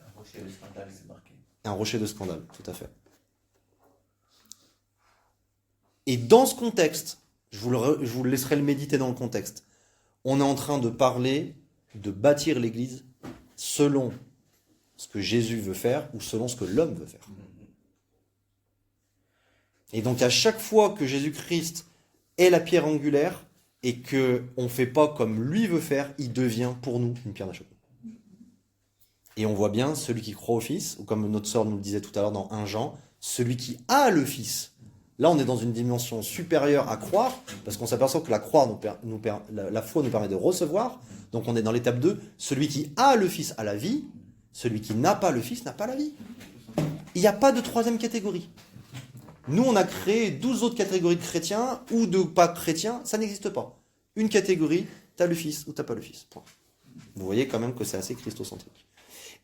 Un rocher de scandale, c'est marqué. Un rocher de scandale, tout à fait. Et dans ce contexte, je vous laisserai le méditer dans le contexte, on est en train de parler de bâtir l'Église selon ce que Jésus veut faire ou selon ce que l'homme veut faire. Et donc à chaque fois que Jésus-Christ est la pierre angulaire et qu'on ne fait pas comme lui veut faire, il devient pour nous une pierre d'achoppement. Et on voit bien celui qui croit au Fils, ou comme notre sœur nous le disait tout à l'heure dans 1 Jean, celui qui a le Fils. Là, on est dans une dimension supérieure à croire, parce qu'on s'aperçoit que la foi nous permet de recevoir. Donc on est dans l'étape 2. Celui qui a le Fils a la vie, celui qui n'a pas le Fils n'a pas la vie. Il n'y a pas de troisième catégorie. Nous, on a créé 12 autres catégories de chrétiens ou de pas chrétiens, ça n'existe pas. Une catégorie, tu as le Fils ou tu n'as pas le Fils. Point. Vous voyez quand même que c'est assez christocentrique.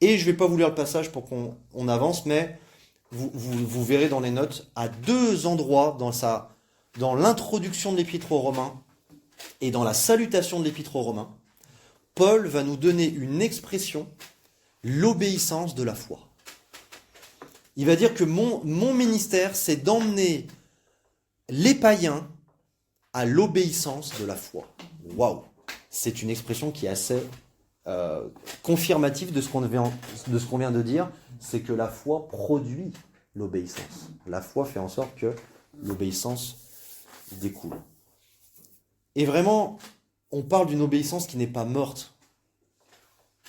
Et je ne vais pas vous lire le passage pour qu'on avance, mais vous verrez dans les notes, à 2 endroits dans l'introduction de l'Épître aux Romains et dans la salutation de l'Épître aux Romains, Paul va nous donner une expression, l'obéissance de la foi. Il va dire que mon ministère, c'est d'emmener les païens à l'obéissance de la foi. Waouh! C'est une expression qui est assez confirmative de ce qu'on vient de dire, c'est que la foi produit l'obéissance. La foi fait en sorte que l'obéissance découle. Et vraiment, on parle d'une obéissance qui n'est pas morte,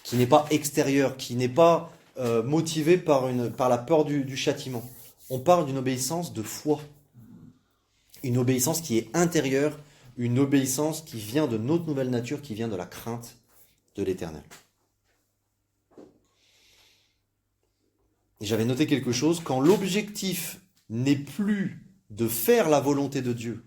qui n'est pas extérieure, qui n'est pas motivée par la peur du châtiment. On parle d'une obéissance de foi. Une obéissance qui est intérieure, une obéissance qui vient de notre nouvelle nature, qui vient de la crainte de l'Éternel. Et j'avais noté quelque chose, quand l'objectif n'est plus de faire la volonté de Dieu,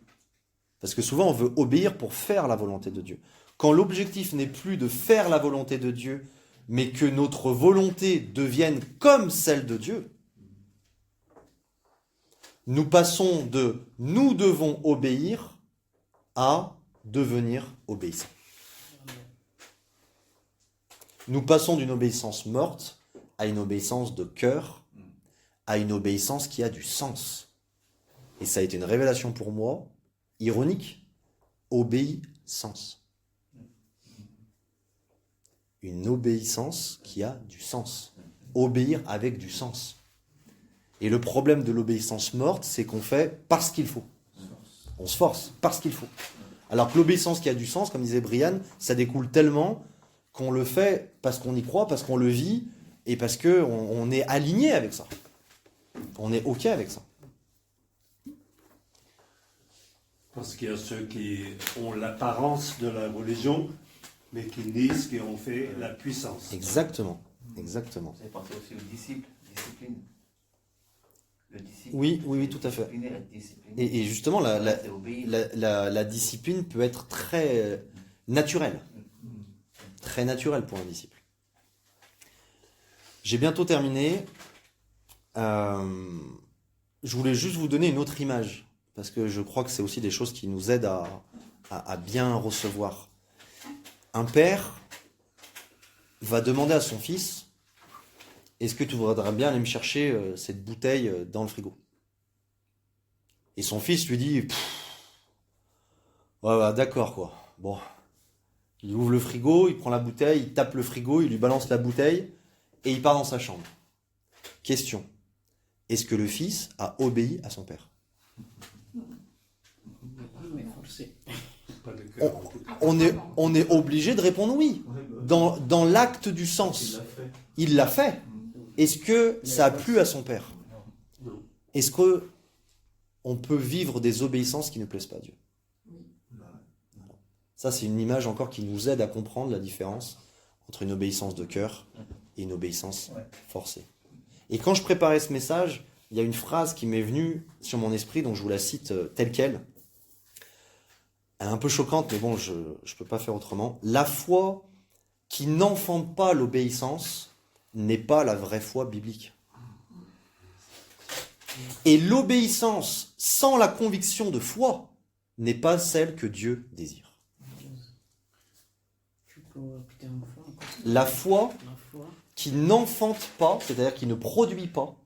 parce que souvent on veut obéir pour faire la volonté de Dieu. Quand l'objectif n'est plus de faire la volonté de Dieu, mais que notre volonté devienne comme celle de Dieu, nous passons de « nous devons obéir » à devenir obéissants. Nous passons d'une obéissance morte à une obéissance de cœur, à une obéissance qui a du sens. Et ça a été une révélation pour moi, ironique, obéissance. Une obéissance qui a du sens. Obéir avec du sens. Et le problème de l'obéissance morte, c'est qu'on fait parce qu'il faut. On se force parce qu'il faut. Alors que l'obéissance qui a du sens, comme disait Brian, ça découle tellement qu'on le fait parce qu'on y croit, parce qu'on le vit, et parce qu'on est aligné avec ça. On est OK avec ça. Parce qu'il y a ceux qui ont l'apparence de la religion, mais qui disent qu'ils ont fait la puissance. Exactement. Exactement. Vous avez pensé aussi aux disciples, discipline. Le disciple. Oui, tout à fait. Discipliné, être discipliné. Et justement, C'est obéir. la discipline peut être très naturelle. Très naturelle pour un disciple. J'ai bientôt terminé. Je voulais juste vous donner une autre image, parce que je crois que c'est aussi des choses qui nous aident à bien recevoir. Un père va demander à son fils, est-ce que tu voudrais bien aller me chercher cette bouteille dans le frigo? Et son fils lui dit, ouais, d'accord quoi. Bon, il ouvre le frigo, il prend la bouteille, il tape le frigo, il lui balance la bouteille et il part dans sa chambre. Question, est-ce que le fils a obéi à son père? On est obligé de répondre oui. Dans l'acte du sens, il l'a fait. Est-ce que ça a plu à son père? Est-ce que on peut vivre des obéissances qui ne plaisent pas à Dieu? Ça, c'est une image encore qui nous aide à comprendre la différence entre une obéissance de cœur et une obéissance forcée. Et quand je préparais ce message, il y a une phrase qui m'est venue sur mon esprit, donc je vous la cite telle qu'elle. Elle est un peu choquante, mais bon, je ne peux pas faire autrement. La foi qui n'enfante pas l'obéissance n'est pas la vraie foi biblique. Et l'obéissance sans la conviction de foi n'est pas celle que Dieu désire. La foi qui n'enfante pas, c'est-à-dire qui ne produit pas,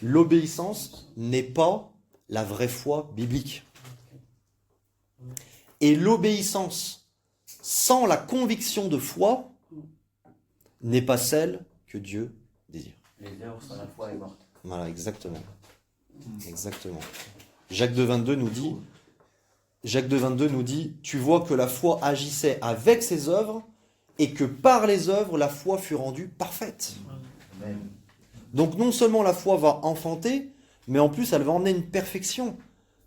l'obéissance n'est pas la vraie foi biblique. Et l'obéissance sans la conviction de foi n'est pas celle que Dieu désire. Les œuvres sans la foi est morte. Voilà, exactement. Exactement. Jacques 2,22 nous dit, tu vois que la foi agissait avec ses œuvres et que par les œuvres, la foi fut rendue parfaite. Amen. Donc non seulement la foi va enfanter, mais en plus elle va emmener une perfection.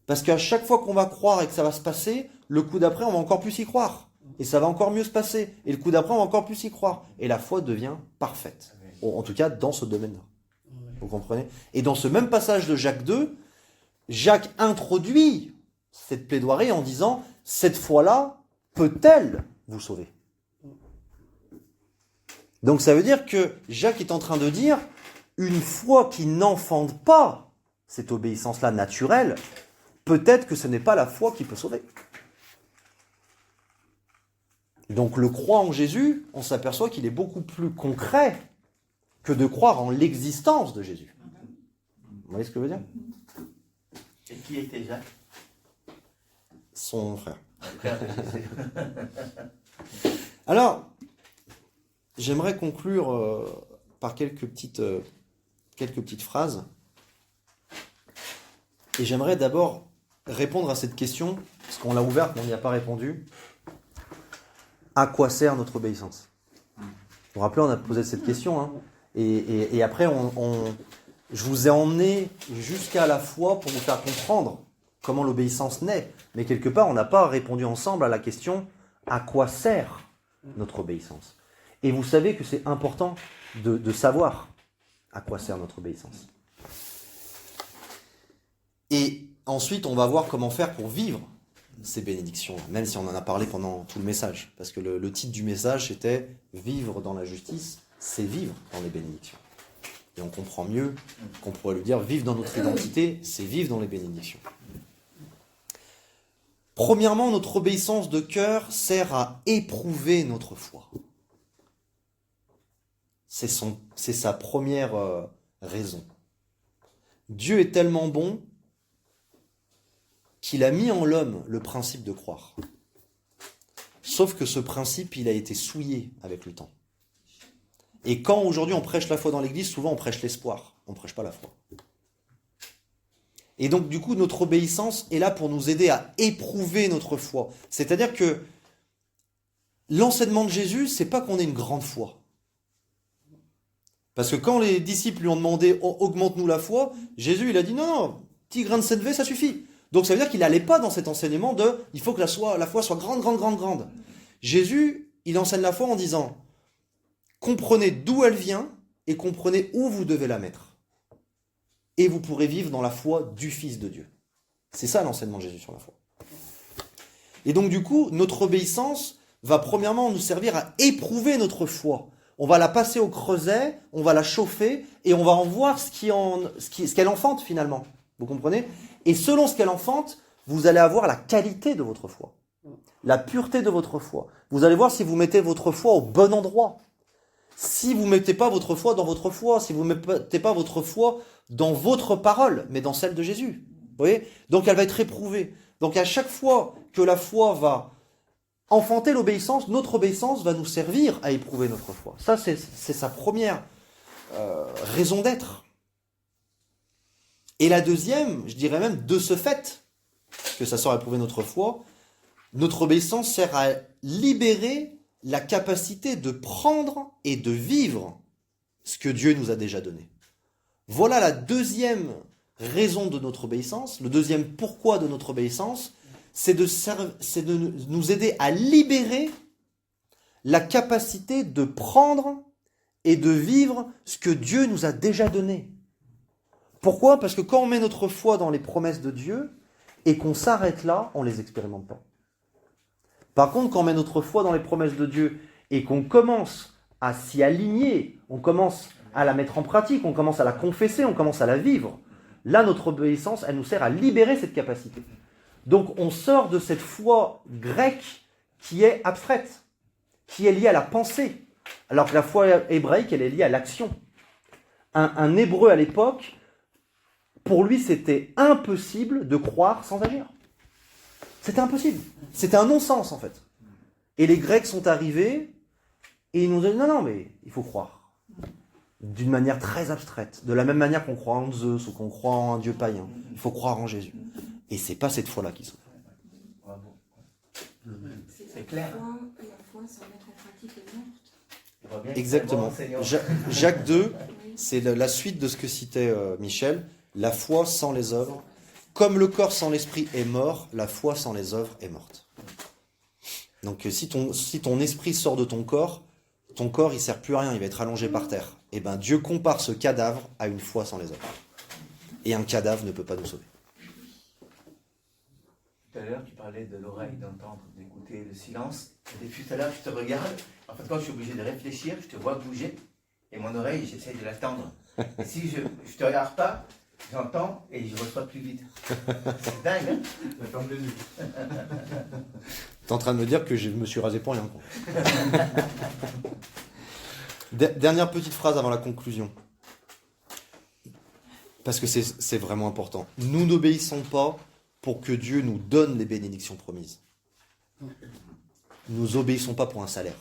Parce qu'à chaque fois qu'on va croire et que ça va se passer, le coup d'après on va encore plus y croire. Et ça va encore mieux se passer. Et le coup d'après on va encore plus y croire. Et la foi devient parfaite. En tout cas dans ce domaine-là. Vous comprenez? Et dans ce même passage de Jacques 2, Jacques introduit cette plaidoirie en disant, cette foi-là peut-elle vous sauver? Donc ça veut dire que Jacques est en train de dire, une foi qui n'enfante pas cette obéissance-là naturelle, peut-être que ce n'est pas la foi qui peut sauver. Donc le croire en Jésus, on s'aperçoit qu'il est beaucoup plus concret que de croire en l'existence de Jésus. Vous voyez ce que je veux dire? Et qui était Jacques? Son frère. Frère de Jésus. Alors, j'aimerais conclure par quelques petites phrases. Et j'aimerais d'abord répondre à cette question, parce qu'on l'a ouverte, mais on n'y a pas répondu. À quoi sert notre obéissance? Vous vous rappelez, on a posé cette question, hein, et après, je vous ai emmené jusqu'à la foi pour vous faire comprendre comment l'obéissance naît. Mais quelque part, on n'a pas répondu ensemble à la question à quoi sert notre obéissance. Et vous savez que c'est important de savoir à quoi sert notre obéissance. Et ensuite, on va voir comment faire pour vivre ces bénédictions, même si on en a parlé pendant tout le message. Parce que le titre du message, c'était « Vivre dans la justice, c'est vivre dans les bénédictions ». Et on comprend mieux qu'on pourrait le dire « Vivre dans notre identité, c'est vivre dans les bénédictions ». Premièrement, notre obéissance de cœur sert à éprouver notre foi. C'est sa première raison. Dieu est tellement bon qu'il a mis en l'homme le principe de croire. Sauf que ce principe, il a été souillé avec le temps. Et quand aujourd'hui on prêche la foi dans l'église, souvent on prêche l'espoir, on ne prêche pas la foi. Et donc du coup, notre obéissance est là pour nous aider à éprouver notre foi. C'est-à-dire que l'enseignement de Jésus, c'est pas qu'on ait une grande foi. Parce que quand les disciples lui ont demandé « Augmente-nous la foi », Jésus il a dit « Non, petit grain de sénévé, ça suffit ». Donc ça veut dire qu'il n'allait pas dans cet enseignement de « il faut que la foi soit grande, grande, grande, grande ». Jésus, il enseigne la foi en disant « comprenez d'où elle vient et comprenez où vous devez la mettre. Et vous pourrez vivre dans la foi du Fils de Dieu ». C'est ça l'enseignement de Jésus sur la foi. Et donc du coup, notre obéissance va premièrement nous servir à éprouver notre foi. On va la passer au creuset, on va la chauffer et on va en voir ce qu'elle enfante finalement. Vous comprenez ? Et selon ce qu'elle enfante, vous allez avoir la qualité de votre foi, la pureté de votre foi. Vous allez voir si vous mettez votre foi au bon endroit. Si vous ne mettez pas votre foi dans votre foi, si vous ne mettez pas votre foi dans votre parole, mais dans celle de Jésus. Vous voyez ? Donc elle va être éprouvée. Donc à chaque fois que la foi va enfanter l'obéissance, notre obéissance va nous servir à éprouver notre foi. Ça, c'est sa première raison d'être. Et la deuxième, je dirais même de ce fait que ça sert à éprouver notre foi, notre obéissance sert à libérer la capacité de prendre et de vivre ce que Dieu nous a déjà donné. Voilà la deuxième raison de notre obéissance, le deuxième pourquoi de notre obéissance, c'est de nous aider à libérer la capacité de prendre et de vivre ce que Dieu nous a déjà donné. Pourquoi ? Parce que quand on met notre foi dans les promesses de Dieu et qu'on s'arrête là, on ne les expérimente pas. Par contre, quand on met notre foi dans les promesses de Dieu et qu'on commence à s'y aligner, on commence à la mettre en pratique, on commence à la confesser, on commence à la vivre, là, notre obéissance, elle nous sert à libérer cette capacité. Donc, on sort de cette foi grecque qui est abstraite, qui est liée à la pensée, alors que la foi hébraïque, elle est liée à l'action. Un Hébreu à l'époque, pour lui, c'était impossible de croire sans agir. C'était impossible. C'était un non-sens, en fait. Et les Grecs sont arrivés et ils nous ont dit, non, mais il faut croire. D'une manière très abstraite. De la même manière qu'on croit en Zeus ou qu'on croit en un dieu païen. Il faut croire en Jésus. Et c'est pas cette foi-là qui sauve. C'est clair. La foi sans mettre en pratique est morte. Exactement. Jacques 2, c'est la suite de ce que citait Michel. La foi sans les œuvres, comme le corps sans l'esprit est mort, la foi sans les œuvres est morte. Donc si ton esprit sort de ton corps il sert plus à rien, il va être allongé par terre. Et bien Dieu compare ce cadavre à une foi sans les œuvres. Et un cadavre ne peut pas nous sauver. Tout à l'heure, tu parlais de l'oreille, d'entendre, d'écouter le silence. Et depuis tout à l'heure, je te regarde. En fait, quand je suis obligé de réfléchir, je te vois bouger. Et mon oreille, j'essaie de l'attendre. Et si je ne te regarde pas, j'entends et je reçois plus vite. C'est dingue, hein? La ferme les yeux. T'es en train de me dire que je me suis rasé pour rien. Dernière petite phrase avant la conclusion. Parce que c'est vraiment important. Nous n'obéissons pas pour que Dieu nous donne les bénédictions promises. Nous n'obéissons pas pour un salaire.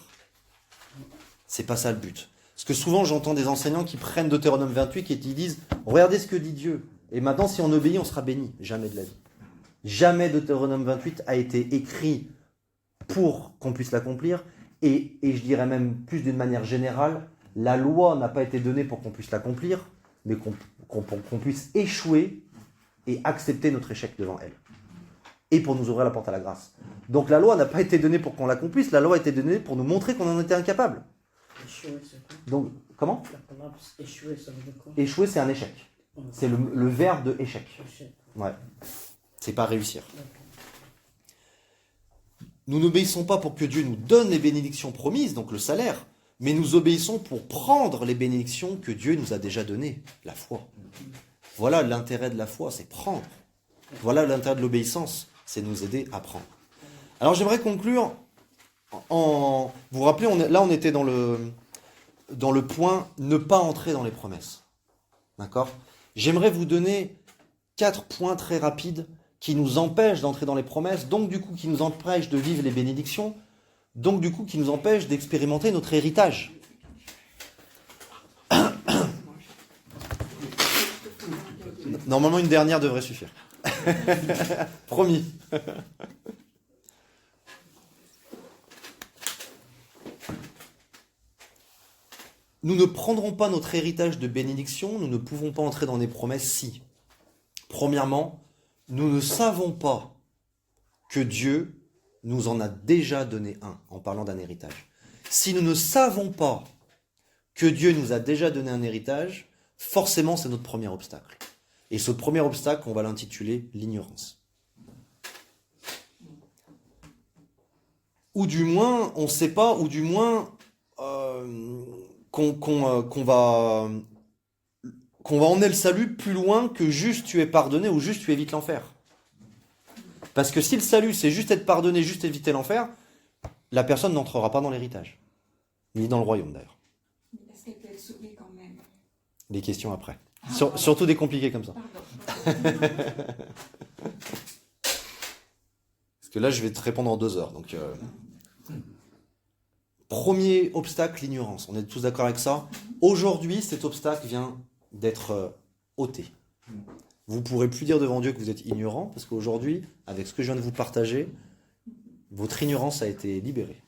C'est pas ça le but. Parce que souvent j'entends des enseignants qui prennent Deutéronome 28 et qui disent « Regardez ce que dit Dieu. Et maintenant si on obéit, on sera béni. » Jamais de la vie. Jamais Deutéronome 28 a été écrit pour qu'on puisse l'accomplir. Et je dirais même plus d'une manière générale, la loi n'a pas été donnée pour qu'on puisse l'accomplir, mais qu'on puisse échouer et accepter notre échec devant elle. Et pour nous ouvrir la porte à la grâce. Donc la loi n'a pas été donnée pour qu'on l'accomplisse, la loi a été donnée pour nous montrer qu'on en était incapable. Échouer, c'est quoi? Donc, comment? La palabre échouer, ça veut dire quoi? Échouer, c'est un échec. C'est le verbe de échec. Échec. Ouais. C'est pas réussir. D'accord. Nous n'obéissons pas pour que Dieu nous donne les bénédictions promises, donc le salaire, mais nous obéissons pour prendre les bénédictions que Dieu nous a déjà données, la foi. Voilà l'intérêt de la foi, c'est prendre. Voilà l'intérêt de l'obéissance, c'est nous aider à prendre. Alors j'aimerais conclure en... Vous vous rappelez, on était dans le point ne pas entrer dans les promesses. D'accord? J'aimerais vous donner 4 points très rapides qui nous empêchent d'entrer dans les promesses, donc du coup qui nous empêchent de vivre les bénédictions, donc du coup qui nous empêchent d'expérimenter notre héritage. Normalement, une dernière devrait suffire. Promis. Nous ne prendrons pas notre héritage de bénédiction, nous ne pouvons pas entrer dans des promesses si, premièrement, nous ne savons pas que Dieu nous en a déjà donné un, en parlant d'un héritage. Si nous ne savons pas que Dieu nous a déjà donné un héritage, forcément c'est notre premier obstacle. Et ce premier obstacle, on va l'intituler l'ignorance. Ou du moins, on ne sait pas, ou du moins, qu'on va emmener le salut plus loin que juste tu es pardonné ou juste tu évites l'enfer. Parce que si le salut c'est juste être pardonné, juste éviter l'enfer, la personne n'entrera pas dans l'héritage. Ni dans le royaume d'ailleurs. Est-ce qu'elle peut être sauvée quand même? Les questions après. Surtout des compliqués comme ça. Pardon. Parce que là je vais te répondre en 2 heures. Donc, premier obstacle, l'ignorance. On est tous d'accord avec ça. Aujourd'hui, cet obstacle vient d'être ôté. Vous ne pourrez plus dire devant Dieu que vous êtes ignorant, parce qu'aujourd'hui, avec ce que je viens de vous partager, votre ignorance a été libérée.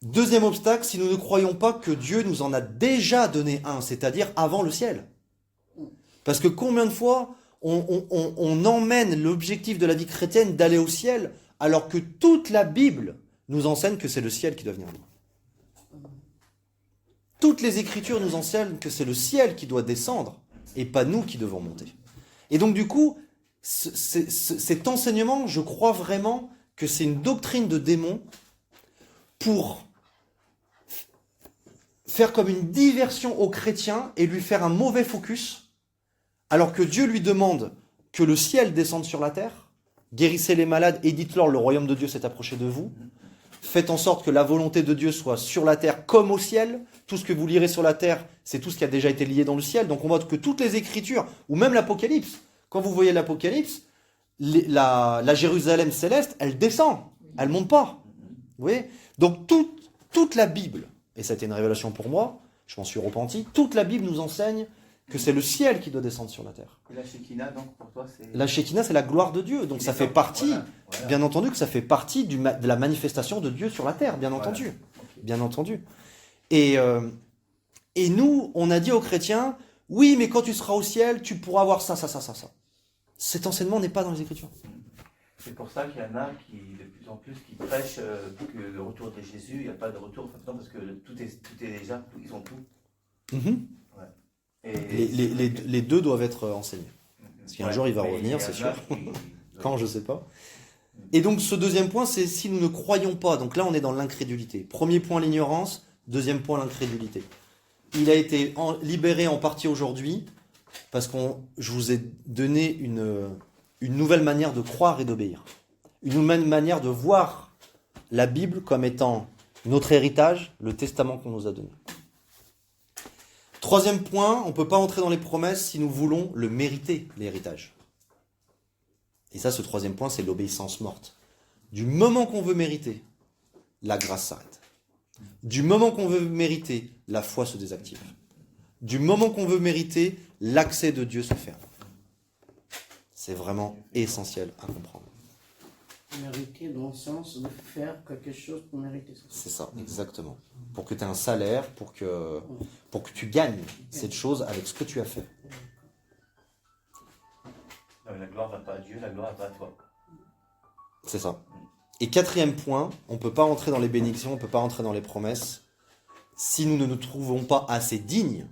Deuxième obstacle, si nous ne croyons pas que Dieu nous en a déjà donné un, c'est-à-dire avant le ciel. Parce que combien de fois on emmène l'objectif de la vie chrétienne d'aller au ciel, alors que toute la Bible nous enseigne que c'est le ciel qui doit venir à nous. Toutes les Écritures nous enseignent que c'est le ciel qui doit descendre et pas nous qui devons monter. Et donc du coup, cet enseignement, je crois vraiment que c'est une doctrine de démon pour faire comme une diversion aux chrétiens et lui faire un mauvais focus, alors que Dieu lui demande que le ciel descende sur la terre, guérissez les malades et dites-leur le royaume de Dieu s'est approché de vous. Faites en sorte que la volonté de Dieu soit sur la terre comme au ciel. Tout ce que vous lirez sur la terre, c'est tout ce qui a déjà été lié dans le ciel. Donc on voit que toutes les Écritures, ou même l'Apocalypse, quand vous voyez l'Apocalypse, la Jérusalem céleste, elle descend, elle ne monte pas. Vous voyez? Donc toute la Bible, et ça a été une révélation pour moi, je m'en suis repenti, toute la Bible nous enseigne que c'est le ciel qui doit descendre sur la terre. Et la Shekinah, donc pour toi, c'est. La Shekinah, c'est la gloire de Dieu. Donc ça fait partie, bien entendu, que ça fait partie de la manifestation de Dieu sur la terre, bien entendu. Okay. Bien entendu. Et nous, on a dit aux chrétiens, oui, mais quand tu seras au ciel, tu pourras avoir ça. Cet enseignement n'est pas dans les Écritures. C'est pour ça qu'il y en a qui, de plus en plus, qui prêchent que le retour de Jésus, il n'y a pas de retour, parce que tout est déjà, ils ont tout. Mm-hmm. Ouais. Et les deux doivent être enseignés. Parce qu'un jour, il va revenir, c'est sûr. Quand, je ne sais pas. Et donc, ce deuxième point, c'est si nous ne croyons pas. Donc là, on est dans l'incrédulité. Premier point, l'ignorance. Deuxième point, l'incrédulité. Il a été libéré en partie aujourd'hui, parce que je vous ai donné une nouvelle manière de croire et d'obéir. Une nouvelle manière de voir la Bible comme étant notre héritage, le testament qu'on nous a donné. Troisième point, on ne peut pas entrer dans les promesses si nous voulons le mériter, l'héritage. Et ça, ce troisième point, c'est l'obéissance morte. Du moment qu'on veut mériter, la grâce s'arrête. Du moment qu'on veut mériter, la foi se désactive. Du moment qu'on veut mériter, l'accès de Dieu se ferme. C'est vraiment essentiel à comprendre. Mériter dans le sens de faire quelque chose pour mériter ça. C'est ça, exactement. Pour que tu aies un salaire, pour que tu gagnes cette chose avec ce que tu as fait. Non, la gloire ne va pas à Dieu, la gloire va à toi. C'est ça. Et quatrième point, on ne peut pas rentrer dans les bénédictions, on ne peut pas rentrer dans les promesses si nous ne nous trouvons pas assez dignes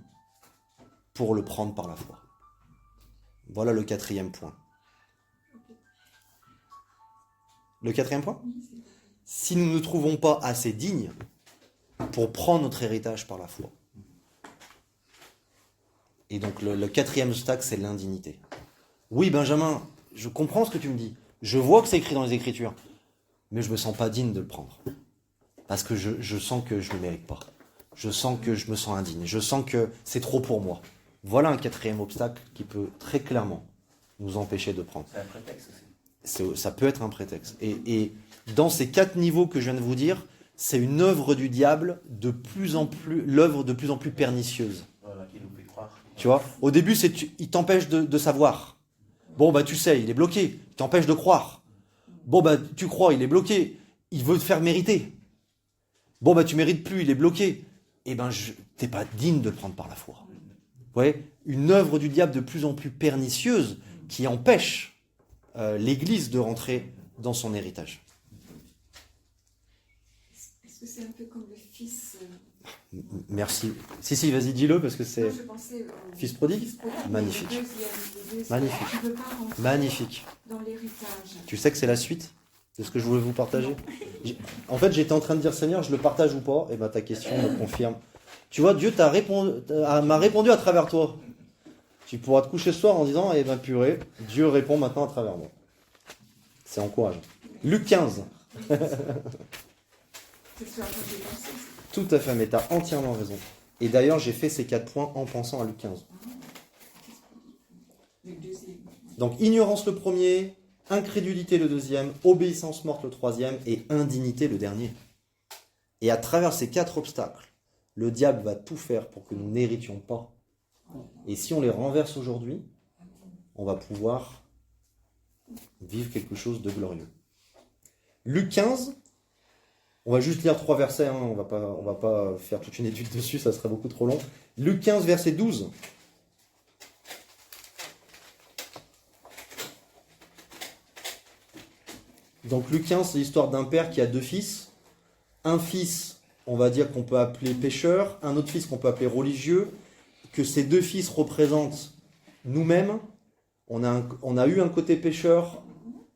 pour le prendre par la foi. Voilà le quatrième point. Le quatrième point? Si nous ne nous trouvons pas assez dignes pour prendre notre héritage par la foi. Et donc le quatrième obstacle, c'est l'indignité. Oui, Benjamin, je comprends ce que tu me dis. Je vois que c'est écrit dans les Écritures. Mais je ne me sens pas digne de le prendre. Parce que je sens que je ne le mérite pas. Je sens que je me sens indigne. Je sens que c'est trop pour moi. Voilà un quatrième obstacle qui peut très clairement nous empêcher de prendre. C'est un prétexte aussi. Ça peut être un prétexte. Et dans ces 4 niveaux que je viens de vous dire, c'est une œuvre du diable l'œuvre de plus en plus pernicieuse. Voilà, qui nous fait croire. Tu vois, au début, il t'empêche de savoir. Bon, bah tu sais, il est bloqué. Il t'empêche de croire. Bon, bah tu crois, il est bloqué. Il veut te faire mériter. Bon, bah tu mérites plus, il est bloqué. Eh ben, t'es pas digne de le prendre par la foi. Vous voyez, une œuvre du diable de plus en plus pernicieuse qui empêche l'Église de rentrer dans son héritage. Est-ce que c'est un peu comme le fils Merci. Si, vas-y, dis-le, parce que c'est... Non, je pensais au Fils prodigue. fils prodigue, Magnifique. le deuxième, Magnifique. qui ne veut pas rentrer Magnifique. dans l'héritage. Tu sais que c'est la suite de ce que je voulais vous partager? En fait, j'étais en train de dire, Seigneur, je le partage ou pas? Et bien, ta question me confirme. Tu vois, Dieu m'a répondu à travers toi. Tu pourras te coucher ce soir en disant, eh ben purée, Dieu répond maintenant à travers moi. C'est encourageant. Luc 15. C'est ce à quoi j'ai pensé. Tout à fait, mais tu as entièrement raison. Et d'ailleurs, j'ai fait ces 4 points en pensant à Luc 15. Le deuxième. Donc, ignorance le premier, incrédulité le deuxième, obéissance morte le troisième et indignité le dernier. Et à travers ces 4 obstacles, le diable va tout faire pour que nous n'héritions pas. Et si on les renverse aujourd'hui, on va pouvoir vivre quelque chose de glorieux. Luc 15, on va juste lire 3 versets, hein, on va pas faire toute une étude dessus, ça serait beaucoup trop long. Luc 15, verset 12. Donc Luc 15, c'est l'histoire d'un père qui a 2 fils. Un fils, on va dire qu'on peut appeler pécheur, un autre fils qu'on peut appeler religieux, que ces 2 fils représentent nous-mêmes. On a eu un côté pécheur,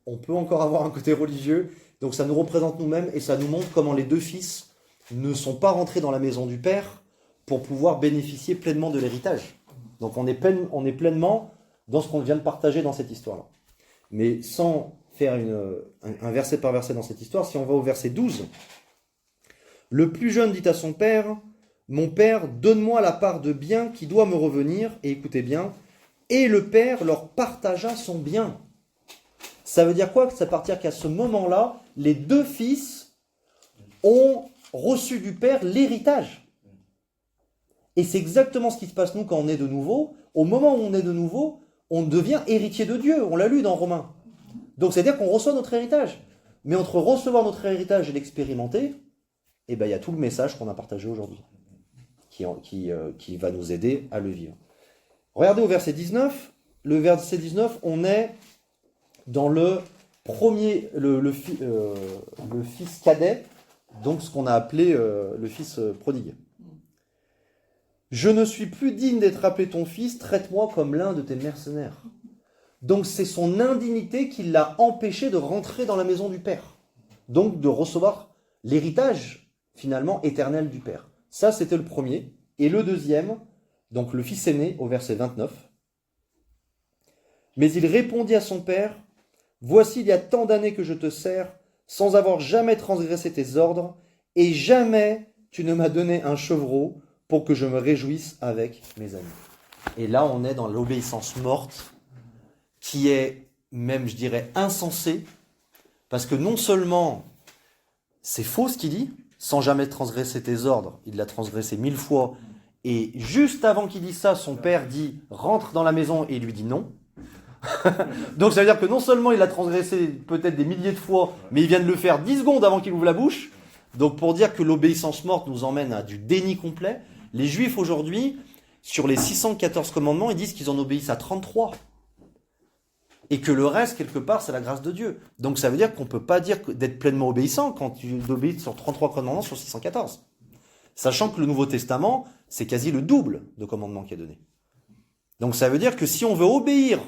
on peut encore avoir un côté religieux, donc ça nous représente nous-mêmes et ça nous montre comment les 2 fils ne sont pas rentrés dans la maison du Père pour pouvoir bénéficier pleinement de l'héritage. Donc on est pleinement dans ce qu'on vient de partager dans cette histoire-là. Mais sans faire un verset par verset dans cette histoire, si on va au verset 12, le plus jeune dit à son père, « Mon père, donne-moi la part de bien qui doit me revenir. » Et écoutez bien, « Et le père leur partagea son bien. » Ça veut dire quoi? Ça veut dire qu'à ce moment-là, les 2 fils ont reçu du père l'héritage. Et c'est exactement ce qui se passe nous quand on est de nouveau. Au moment où on est de nouveau, on devient héritier de Dieu. On l'a lu dans Romains. Donc c'est-à-dire qu'on reçoit notre héritage. Mais entre recevoir notre héritage et l'expérimenter, eh ben, il y a tout le message qu'on a partagé aujourd'hui, qui va nous aider à le vivre. Regardez au verset 19. Le verset 19, on est dans le premier, le fils cadet, donc ce qu'on a appelé le fils prodigue. « Je ne suis plus digne d'être appelé ton fils, traite-moi comme l'un de tes mercenaires. » Donc c'est son indignité qui l'a empêché de rentrer dans la maison du Père. Donc de recevoir l'héritage, finalement, éternel du Père. Ça, c'était le premier. Et le deuxième, donc le fils aîné, au verset 29. « Mais il répondit à son père, « Voici, il y a tant d'années que je te sers, sans avoir jamais transgressé tes ordres, et jamais tu ne m'as donné un chevreau pour que je me réjouisse avec mes amis. » Et là, on est dans l'obéissance morte, qui est même, je dirais, insensée, parce que non seulement c'est faux ce qu'il dit, sans jamais transgresser tes ordres, il l'a transgressé 1000 fois, et juste avant qu'il dise ça, son père dit « rentre dans la maison » et il lui dit non. Donc ça veut dire que non seulement il l'a transgressé peut-être des milliers de fois, mais il vient de le faire 10 secondes avant qu'il ouvre la bouche. Donc pour dire que l'obéissance morte nous emmène à du déni complet, les Juifs aujourd'hui, sur les 614 commandements, ils disent qu'ils en obéissent à 33. et que le reste, quelque part, c'est la grâce de Dieu. Donc ça veut dire qu'on ne peut pas dire d'être pleinement obéissant quand tu obéis sur 33 commandements sur 614. Sachant que le Nouveau Testament, c'est quasi le double de commandements qui est donné. Donc ça veut dire que si on veut obéir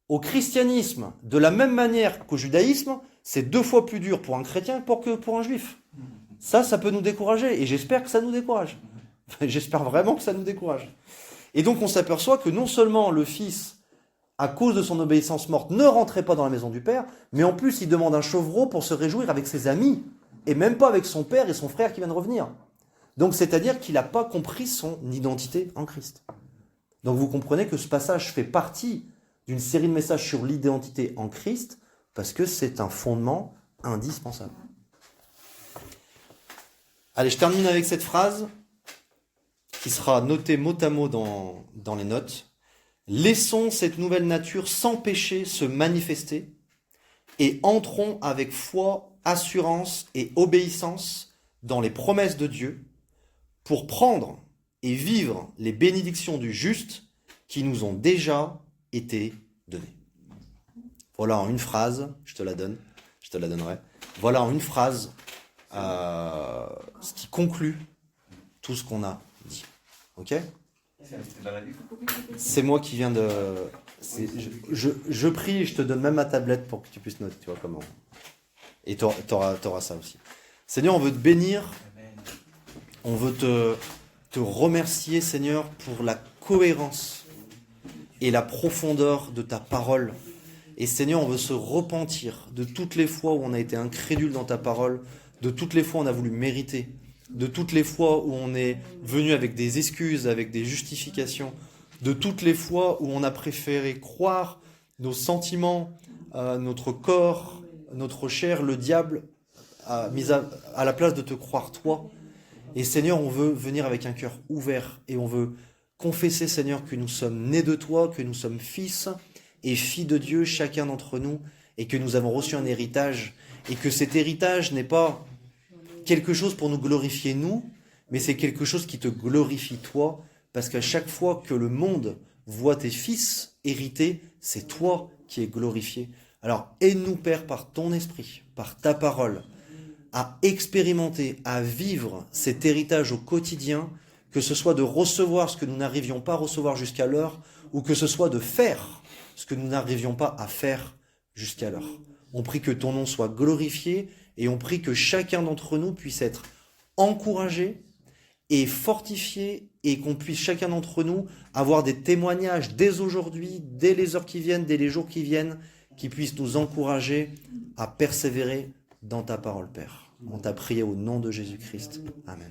au christianisme de la même manière qu'au judaïsme, c'est 2 fois plus dur pour un chrétien que pour un juif. Ça peut nous décourager, et j'espère que ça nous décourage. J'espère vraiment que ça nous décourage. Et donc on s'aperçoit que non seulement le Fils, à cause de son obéissance morte, ne rentrait pas dans la maison du Père, mais en plus il demande un chevreau pour se réjouir avec ses amis, et même pas avec son père et son frère qui viennent de revenir. Donc c'est-à-dire qu'il n'a pas compris son identité en Christ. Donc vous comprenez que ce passage fait partie d'une série de messages sur l'identité en Christ, parce que c'est un fondement indispensable. Allez, je termine avec cette phrase qui sera notée mot à mot dans les notes. Laissons cette nouvelle nature sans péché se manifester et entrons avec foi, assurance et obéissance dans les promesses de Dieu pour prendre et vivre les bénédictions du juste qui nous ont déjà été données. Voilà en une phrase, je te la donnerai. Voilà en une phrase ce qui conclut tout ce qu'on a dit. Ok ? C'est moi qui viens de... Je prie et je te donne même ma tablette pour que tu puisses noter, tu vois comment. Et tu auras ça aussi. Seigneur, on veut te bénir. On veut te remercier, Seigneur, pour la cohérence et la profondeur de ta parole. Et Seigneur, on veut se repentir de toutes les fois où on a été incrédule dans ta parole, de toutes les fois où on a voulu mériter, de toutes les fois où on est venu avec des excuses, avec des justifications, de toutes les fois où on a préféré croire nos sentiments, notre corps, notre chair, le diable, mis à la place de te croire toi. Et Seigneur, on veut venir avec un cœur ouvert et on veut confesser, Seigneur, que nous sommes nés de toi, que nous sommes fils et filles de Dieu, chacun d'entre nous, et que nous avons reçu un héritage, et que cet héritage n'est pas quelque chose pour nous glorifier nous, mais c'est quelque chose qui te glorifie toi, parce qu'à chaque fois que le monde voit tes fils hérités, c'est toi qui es glorifié. Alors aide-nous, Père, par ton esprit, par ta parole, à expérimenter, à vivre cet héritage au quotidien, que ce soit de recevoir ce que nous n'arrivions pas à recevoir jusqu'alors, ou que ce soit de faire ce que nous n'arrivions pas à faire jusqu'alors. On prie que ton nom soit glorifié, et on prie que chacun d'entre nous puisse être encouragé et fortifié, et qu'on puisse chacun d'entre nous avoir des témoignages dès aujourd'hui, dès les heures qui viennent, dès les jours qui viennent, qui puissent nous encourager à persévérer dans ta parole, Père. On t'a prié au nom de Jésus-Christ. Amen.